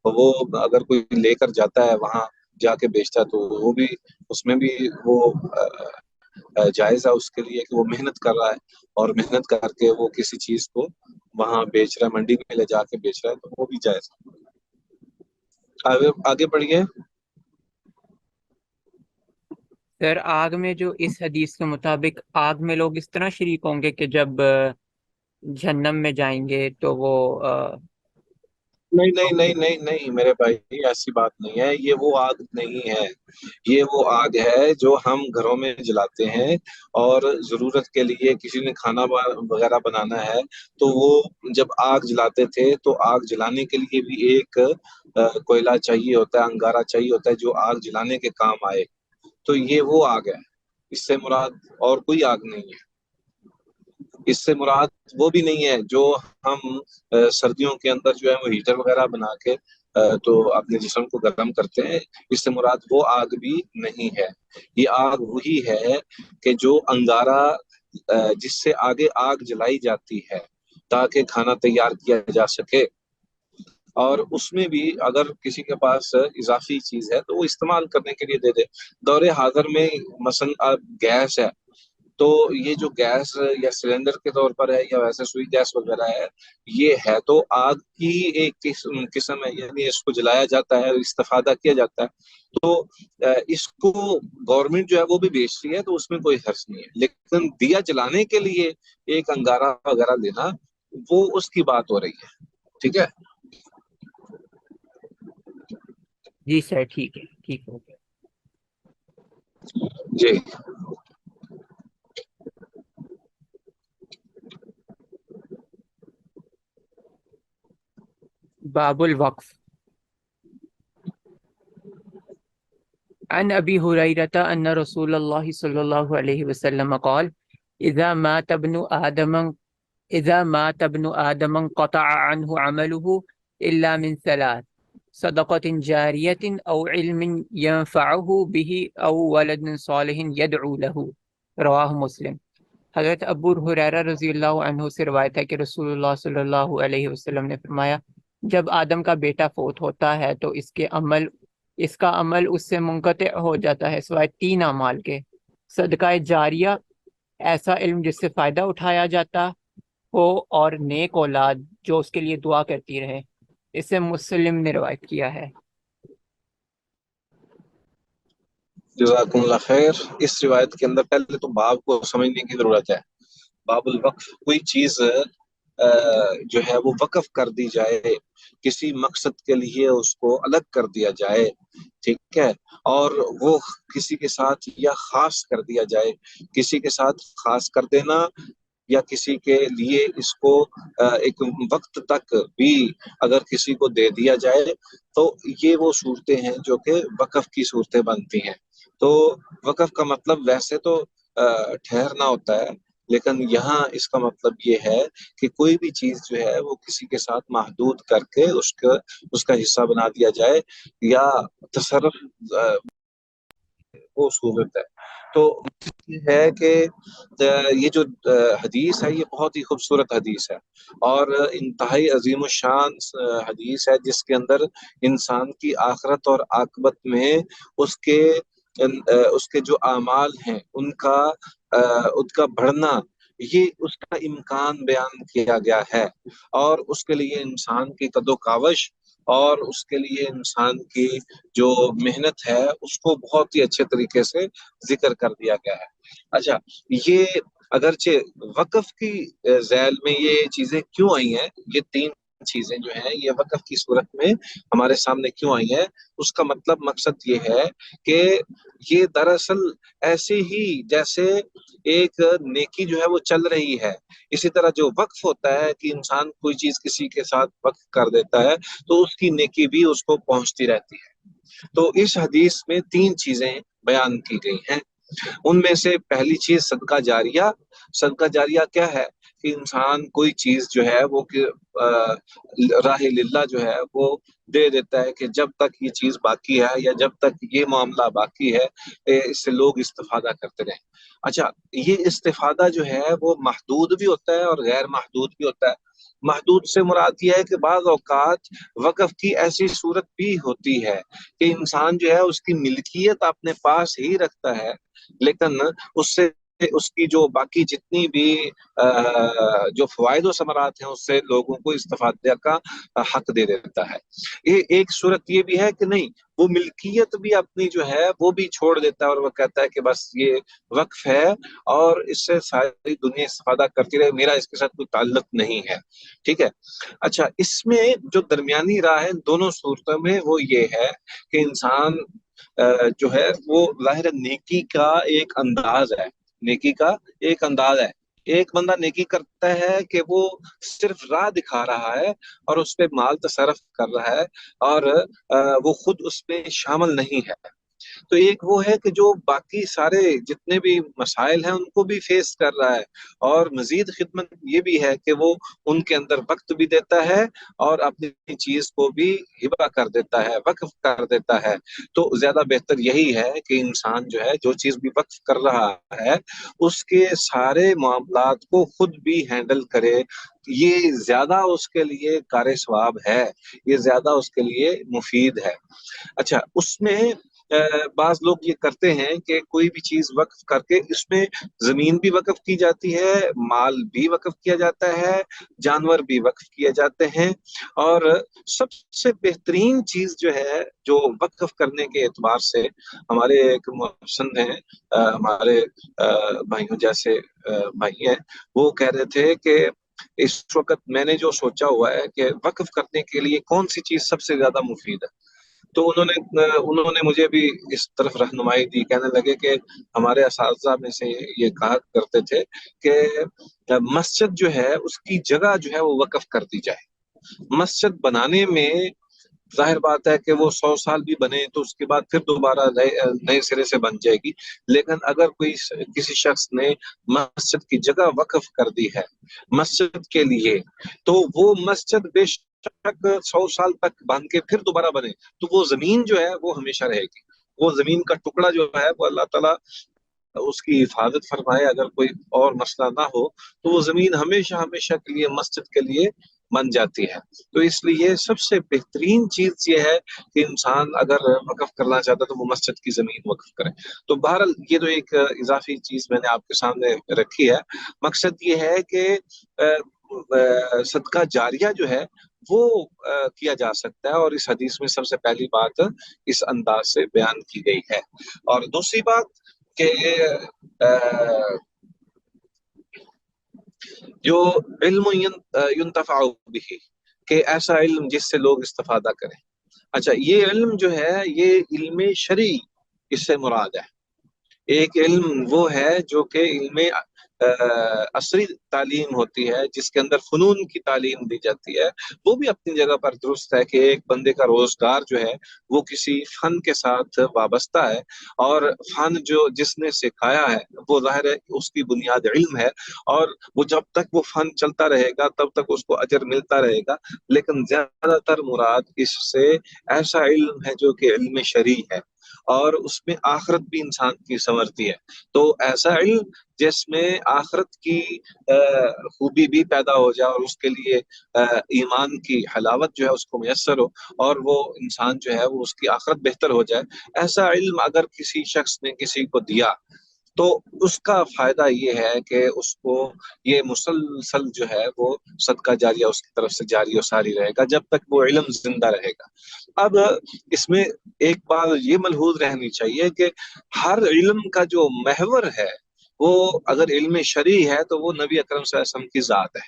وہ اگر کوئی لے کر جاتا ہے وہاں جا کے بیچتا ہے تو وہ بھی اس میں بھی وہ جائز ہے اس کے لیے کہ وہ محنت کر رہا ہے، اور محنت کر کے وہ کسی چیز کو وہاں بیچ رہا ہے، منڈی میں لے جا کے بیچ رہا ہے، تو وہ بھی جائز ہے۔ آگے بڑھیے۔ سر آگ میں جو اس حدیث کے مطابق آگ میں لوگ اس طرح شریک ہوں گے کہ جب جہنم میں جائیں گے تو وہ نہیں نہیں نہیں نہیں نہیں میرے بھائی، ایسی بات نہیں ہے، یہ وہ آگ نہیں ہے، یہ وہ آگ ہے جو ہم گھروں میں جلاتے ہیں، اور ضرورت کے لیے کسی نے کھانا وغیرہ بنانا ہے تو وہ جب آگ جلاتے تھے تو آگ جلانے کے لیے بھی ایک کوئلہ چاہیے ہوتا ہے، انگارہ چاہیے ہوتا ہے جو آگ جلانے کے کام آئے، تو یہ وہ آگ ہے، اس سے مراد اور کوئی آگ نہیں ہے، اس سے مراد وہ بھی نہیں ہے جو ہم سردیوں کے اندر جو ہے وہ ہیٹر وغیرہ بنا کے تو اپنے جسم کو گرم کرتے ہیں، اس سے مراد وہ آگ بھی نہیں ہے، یہ آگ وہی ہے کہ جو انگارہ جس سے آگے آگ جلائی جاتی ہے تاکہ کھانا تیار کیا جا سکے، اور اس میں بھی اگر کسی کے پاس اضافی چیز ہے تو وہ استعمال کرنے کے لیے دے دے۔ دور حاضر میں مثلا گیس ہے، تو یہ جو گیس یا سلنڈر کے طور پر ہے یا ویسے سوئی گیس وغیرہ ہے، یہ ہے تو آگ کی ایک قسم ہے، یعنی اس کو جلایا جاتا ہے، استفادہ کیا جاتا ہے، تو اس کو گورنمنٹ جو ہے وہ بھی بیچتی ہے، تو اس میں کوئی حرج نہیں ہے، لیکن دیا جلانے کے لیے ایک انگارہ وغیرہ لینا وہ اس کی بات ہو رہی ہے، ٹھیک ہے جی سر ٹھیک ہے، ٹھیک ہو گیا۔ جی۔ باب الوقف۔ عن ابی ہریرہ ان رسول اللہ صلی اللہ علیہ وسلم قال اذا مات ابن آدم انقطع عنه عمله الا من ثلاث: صدقة جاریة او علم ينفعه به او ولد صالح يدعو له، رواہ مسلم۔ حضرت ابو ہریرہ رضی اللہ عنہ سے روایت ہے کہ رسول اللہ صلی اللہ علیہ وسلم نے فرمایا، جب آدم کا بیٹا فوت ہوتا ہے تو اس کا عمل اس سے منقطع ہو جاتا ہے سوائے تین اعمال کے: صدقہ جاریہ، ایسا علم جس سے فائدہ اٹھایا جاتا ہو، اور نیک اولاد جو اس کے لیے دعا کرتی رہے۔ اسے مسلم نے روایت کیا ہے۔ جزاکم اللہ خیر۔ اس روایت کے اندر پہلے تو باب کو سمجھنے کی ضرورت ہے۔ باب الوقف، کوئی چیز جو ہے وہ وقف کر دی جائے، کسی مقصد کے لیے اس کو الگ کر دیا جائے، ٹھیک ہے، اور وہ کسی کے ساتھ یا خاص کر دیا جائے، کسی کے ساتھ خاص کر دینا یا کسی کے لیے اس کو ایک وقت تک بھی اگر کسی کو دے دیا جائے، تو یہ وہ صورتیں ہیں جو کہ وقف کی صورتیں بنتی ہیں۔ تو وقف کا مطلب ویسے تو ٹھہرنا ہوتا ہے، لیکن یہاں اس کا مطلب یہ ہے کہ کوئی بھی چیز جو ہے وہ کسی کے ساتھ محدود کر کے اس کا حصہ بنا دیا جائے، یا تصرف وہ صورت ہے۔ تو یہ ہے کہ یہ جو حدیث ہے یہ بہت ہی خوبصورت حدیث ہے، اور انتہائی عظیم الشان حدیث ہے، جس کے اندر انسان کی آخرت اور عاقبت میں اس کے جو اعمال ہیں ان کا بڑھنا، یہ اس کا امکان بیان کیا گیا ہے، اور اس کے لیے انسان کی قد و کاوش اور اس کے لیے انسان کی جو محنت ہے اس کو بہت ہی اچھے طریقے سے ذکر کر دیا گیا ہے۔ اچھا، یہ اگرچہ وقف کی ذیل میں یہ چیزیں کیوں آئی ہیں، یہ تین چیزیں جو ہیں یہ وقف کی صورت میں ہمارے سامنے کیوں آئی ہیں، اس کا مطلب مقصد یہ ہے کہ یہ دراصل ایسے ہی جیسے ایک نیکی جو ہے وہ چل رہی ہے، اسی طرح جو وقف ہوتا ہے کہ انسان کوئی چیز کسی کے ساتھ وقف کر دیتا ہے تو اس کی نیکی بھی اس کو پہنچتی رہتی ہے۔ تو اس حدیث میں 3 چیزیں بیان کی گئی ہیں، ان میں سے پہلی چیز صدقہ جاریہ۔ صدقہ جاریہ کیا ہے کہ انسان کوئی چیز جو ہے وہ راہ للہ جو ہے وہ دے دیتا ہے کہ جب تک یہ چیز باقی ہے یا جب تک یہ معاملہ باقی ہے اس سے لوگ استفادہ کرتے رہیں۔ اچھا، یہ استفادہ جو ہے وہ محدود بھی ہوتا ہے اور غیر محدود بھی ہوتا ہے۔ محدود سے مراد یہ ہے کہ بعض اوقات وقف کی ایسی صورت بھی ہوتی ہے کہ انسان جو ہے اس کی ملکیت اپنے پاس ہی رکھتا ہے، لیکن اس سے اس کی جو باقی جتنی بھی جو فوائد و ثمرات ہیں اس سے لوگوں کو استفادہ کا حق دے دیتا ہے۔ یہ ایک صورت یہ بھی ہے کہ نہیں، وہ ملکیت بھی اپنی جو ہے وہ بھی چھوڑ دیتا ہے اور وہ کہتا ہے کہ بس یہ وقف ہے اور اس سے ساری دنیا استفادہ کرتی رہے، میرا اس کے ساتھ کوئی تعلق نہیں ہے، ٹھیک ہے۔ اچھا، اس میں جو درمیانی راہ ہے دونوں صورتوں میں وہ یہ ہے کہ انسان جو ہے وہ ظاہر نیکی کا ایک انداز ہے، نیکی کا ایک انداز ہے۔ ایک بندہ نیکی کرتا ہے کہ وہ صرف راہ دکھا رہا ہے اور اس پہ مال تصرف کر رہا ہے اور وہ خود اس میں شامل نہیں ہے۔ تو ایک وہ ہے کہ جو باقی سارے جتنے بھی مسائل ہیں ان کو بھی فیس کر رہا ہے، اور مزید خدمت یہ بھی ہے کہ وہ ان کے اندر وقت بھی دیتا ہے اور اپنی چیز کو بھی ہبہ کر دیتا ہے، وقف کر دیتا ہے۔ تو زیادہ بہتر یہی ہے کہ انسان جو ہے جو چیز بھی وقف کر رہا ہے اس کے سارے معاملات کو خود بھی ہینڈل کرے، یہ زیادہ اس کے لیے کار ثواب ہے، یہ زیادہ اس کے لیے مفید ہے۔ اچھا، اس میں بعض لوگ یہ کرتے ہیں کہ کوئی بھی چیز وقف کر کے اس میں زمین بھی وقف کی جاتی ہے، مال بھی وقف کیا جاتا ہے، جانور بھی وقف کیے جاتے ہیں، اور سب سے بہترین چیز جو ہے جو وقف کرنے کے اعتبار سے ہمارے ایک محسن ہیں، ہمارے بھائیوں جیسے بھائی ہیں، وہ کہہ رہے تھے کہ اس وقت میں نے جو سوچا ہوا ہے کہ وقف کرنے کے لیے کون سی چیز سب سے زیادہ مفید ہے، تو انہوں نے مجھے بھی اس طرف رہنمائی دی۔ کہنے لگے کہ ہمارے اساتذہ میں سے یہ کہا کرتے تھے کہ مسجد جو ہے اس کی جگہ جو ہے وہ وقف کر دی جائے۔ مسجد بنانے میں ظاہر بات ہے کہ وہ 100 سال بھی بنے تو اس کے بعد پھر دوبارہ نئے سرے سے بن جائے گی، لیکن اگر کسی شخص نے مسجد کی جگہ وقف کر دی ہے مسجد کے لیے، تو وہ مسجد بے شک 100 سال تک بن کے پھر دوبارہ بنے تو وہ زمین جو ہے وہ ہمیشہ رہے گی، وہ زمین کا ٹکڑا جو ہے وہ اللہ تعالیٰ اس کی حفاظت فرمائے، اگر کوئی اور مسئلہ نہ ہو تو وہ زمین ہمیشہ ہمیشہ کے لیے مسجد کے لیے بن جاتی ہے۔ تو اس لیے سب سے بہترین چیز یہ ہے کہ انسان اگر وقف کرنا چاہتا ہے تو وہ مسجد کی زمین وقف کرے۔ تو بہرحال یہ تو ایک اضافی چیز میں نے آپ کے سامنے رکھی ہے۔ مقصد یہ ہے کہ صدقہ جاریہ جو ہے وہ کیا جا سکتا ہے، اور اس حدیث میں سب سے پہلی بات اس انداز سے بیان کی گئی ہے۔ اور دوسری بات کہ جو علم ينتفع به، کہ ایسا علم جس سے لوگ استفادہ کریں۔ اچھا، یہ علم جو ہے یہ علم شرعی اس سے مراد ہے۔ ایک علم وہ ہے جو کہ علم عصری تعلیم ہوتی ہے جس کے اندر فنون کی تعلیم دی جاتی ہے، وہ بھی اپنی جگہ پر درست ہے کہ ایک بندے کا روزگار جو ہے وہ کسی فن کے ساتھ وابستہ ہے، اور فن جو جس نے سکھایا ہے وہ ظاہر ہے اس کی بنیاد علم ہے، اور وہ جب تک وہ فن چلتا رہے گا تب تک اس کو اجر ملتا رہے گا، لیکن زیادہ تر مراد اس سے ایسا علم ہے جو کہ علم شرعی ہے، اور اس میں آخرت بھی انسان کی سنورتی ہے۔ تو ایسا علم جس میں آخرت کی خوبی بھی پیدا ہو جائے اور اس کے لیے ایمان کی حلاوت جو ہے اس کو میسر ہو، اور وہ انسان جو ہے وہ اس کی آخرت بہتر ہو جائے، ایسا علم اگر کسی شخص نے کسی کو دیا تو اس کا فائدہ یہ ہے کہ اس کو یہ مسلسل جو ہے وہ صدقہ جاریہ اس کی طرف سے جاری و ساری رہے گا جب تک وہ علم زندہ رہے گا۔ اب اس میں ایک بات یہ ملحوظ رہنی چاہیے کہ ہر علم کا جو محور ہے وہ اگر علم شرعی ہے تو وہ نبی اکرم صلی اللہ علیہ وسلم کی ذات ہے،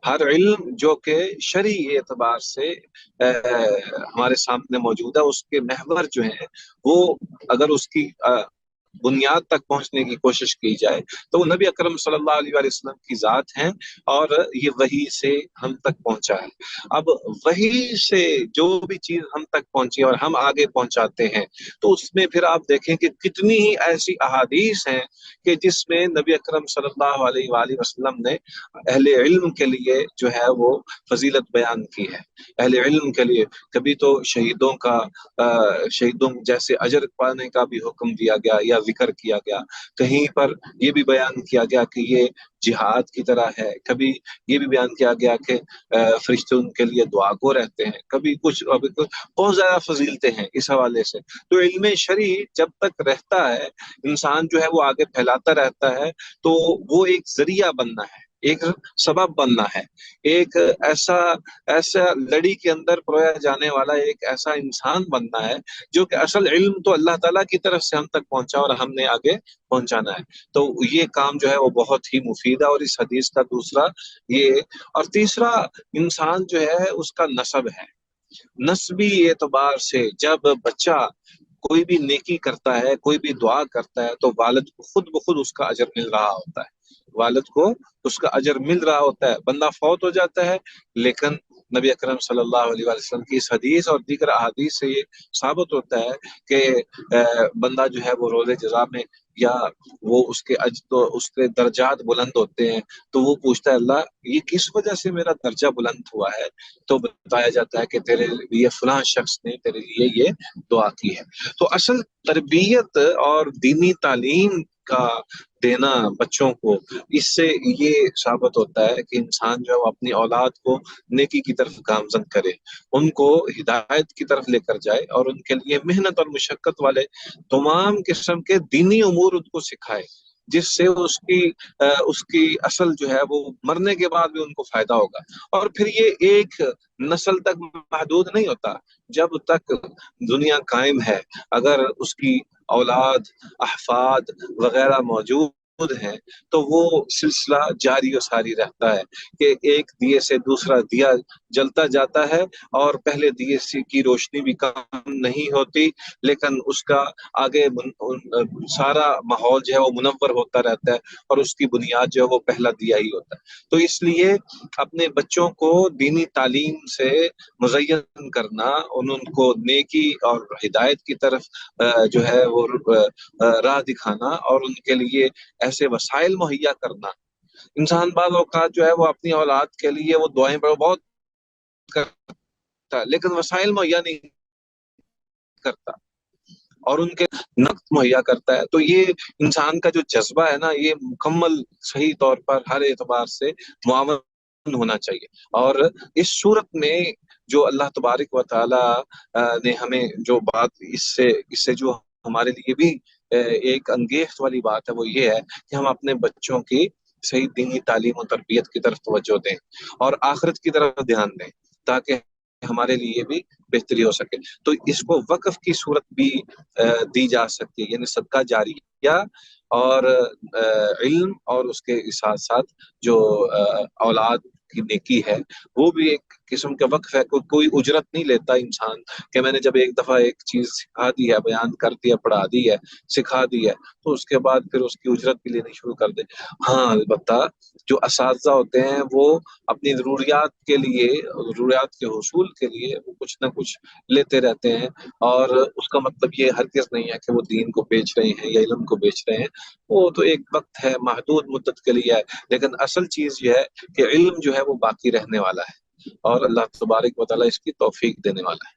ہر علم جو کہ شرعی اعتبار سے ہمارے سامنے موجود ہے، اس کے محور جو ہیں وہ اگر اس کی بنیاد تک پہنچنے کی کوشش کی جائے تو وہ نبی اکرم صلی اللہ علیہ وسلم کی ذات ہیں، اور یہ وحی سے ہم تک پہنچا ہے۔ اب وحی سے جو بھی چیز ہم تک پہنچی اور ہم آگے پہنچاتے ہیں، تو اس میں پھر آپ دیکھیں کہ کتنی ہی ایسی احادیث ہیں کہ جس میں نبی اکرم صلی اللہ علیہ وآلہ وسلم نے اہل علم کے لیے جو ہے وہ فضیلت بیان کی ہے۔ اہل علم کے لیے کبھی تو شہیدوں کا شہیدوں جیسے اجر پانے کا بھی حکم دیا گیا یا ذکر کیا گیا، کہیں پر یہ بھی بیان کیا گیا کہ یہ جہاد کی طرح ہے، کبھی یہ بھی بیان کیا گیا کہ فرشتے ان کے لیے دعا گو رہتے ہیں، کبھی کچھ بہت زیادہ فضیلتیں ہیں اس حوالے سے۔ تو علم شرعی جب تک رہتا ہے، انسان جو ہے وہ آگے پھیلاتا رہتا ہے، تو وہ ایک ذریعہ بننا ہے، ایک سبب بننا ہے، ایک ایسا لڑی کے اندر پرویا جانے والا ایک ایسا انسان بننا ہے جو کہ اصل علم تو اللہ تعالیٰ کی طرف سے ہم تک پہنچا اور ہم نے آگے پہنچانا ہے۔ تو یہ کام جو ہے وہ بہت ہی مفید ہے، اور اس حدیث کا دوسرا یہ، اور تیسرا انسان جو ہے اس کا نسب ہے۔ نسبی اعتبار سے جب بچہ کوئی بھی نیکی کرتا ہے، کوئی بھی دعا کرتا ہے، تو والد کو خود بخود اس کا اجر مل رہا ہوتا ہے، والد کو اس کا اجر مل رہا ہوتا ہے۔ بندہ فوت ہو جاتا ہے، لیکن نبی اکرم صلی اللہ علیہ وسلم کی اس حدیث اور دیگر احادیث سے یہ ثابت ہوتا ہے کہ بندہ جو ہے وہ روز جزا میں، یا وہ اس کے درجات بلند ہوتے ہیں، تو وہ پوچھتا ہے اللہ یہ کس وجہ سے میرا درجہ بلند ہوا ہے، تو بتایا جاتا ہے کہ تیرے لیے فلاں شخص نے تیرے لیے یہ دعا کی ہے۔ تو اصل تربیت اور دینی تعلیم کا دینا بچوں کو، اس سے یہ ثابت ہوتا ہے کہ انسان جو ہے وہ اپنی اولاد کو نیکی کی طرف گامزن کرے، ان کو ہدایت کی طرف لے کر جائے، اور ان کے لیے محنت اور مشقت والے تمام قسم کے دینی امور ان کو سکھائے، جس سے اس کی اصل جو ہے وہ مرنے کے بعد بھی ان کو فائدہ ہوگا۔ اور پھر یہ ایک نسل تک محدود نہیں ہوتا، جب تک دنیا قائم ہے اگر اس کی اولاد، احفاد وغیرہ موجود ہیں، تو وہ سلسلہ جاری و ساری رہتا ہے کہ ایک دیے سے دوسرا دیا جلتا جاتا ہے، اور پہلے دیے کی روشنی بھی کم نہیں ہوتی، لیکن اس کا آگے سارا ماحول جو ہے وہ منور ہوتا رہتا ہے، اور اس کی بنیاد جو ہے وہ پہلا دیا ہی ہوتا ہے۔ تو اس لیے اپنے بچوں کو دینی تعلیم سے مزین کرنا، ان کو نیکی اور ہدایت کی طرف جو ہے وہ راہ دکھانا، اور ان کے لیے ایسے وسائل مہیا کرنا۔ انسان بعض اوقات جو ہے وہ اپنی اولاد کے لیے وہ دعائیں بہت کرتا ہے، لیکن وسائل مہیا نہیں کرتا اور ان کے نقد مہیا کرتا ہے۔ تو یہ انسان کا جو جذبہ ہے نا، یہ مکمل صحیح طور پر ہر اعتبار سے معاون ہونا چاہیے۔ اور اس صورت میں جو اللہ تبارک و تعالی نے ہمیں جو بات اس سے جو ہمارے لیے بھی ایک انگیخت والی بات ہے، وہ یہ ہے کہ ہم اپنے بچوں کی صحیح دینی تعلیم و تربیت کی طرف توجہ دیں اور آخرت کی طرف دھیان دیں، تاکہ ہمارے لیے بھی بہتری ہو سکے۔ تو اس کو وقف کی صورت بھی دی جا سکتی ہے، یعنی صدقہ جاریہ اور علم، اور اس کے ساتھ ساتھ جو اولاد کی نیکی ہے وہ بھی ایک قسم کا وقف ہے۔ کوئی اجرت نہیں لیتا انسان کہ میں نے جب ایک دفعہ ایک چیز سکھا دی ہے، بیان کر دیا، پڑھا دی ہے، سکھا دی ہے، تو اس کے بعد پھر اس کی اجرت بھی لینی شروع کر دے۔ ہاں البتہ جو اساتذہ ہوتے ہیں وہ اپنی ضروریات کے لیے، ضروریات کے حصول کے لیے وہ کچھ نہ کچھ لیتے رہتے ہیں، اور اس کا مطلب یہ ہرگز نہیں ہے کہ وہ دین کو بیچ رہے ہیں یا علم کو بیچ رہے ہیں۔ وہ تو ایک وقت ہے، محدود مدت کے لیے ہے، لیکن اصل چیز یہ ہے کہ علم جو ہے وہ باقی رہنے والا ہے، اور اللہ تبارک و تعالیٰ اس کی توفیق دینے والا ہے۔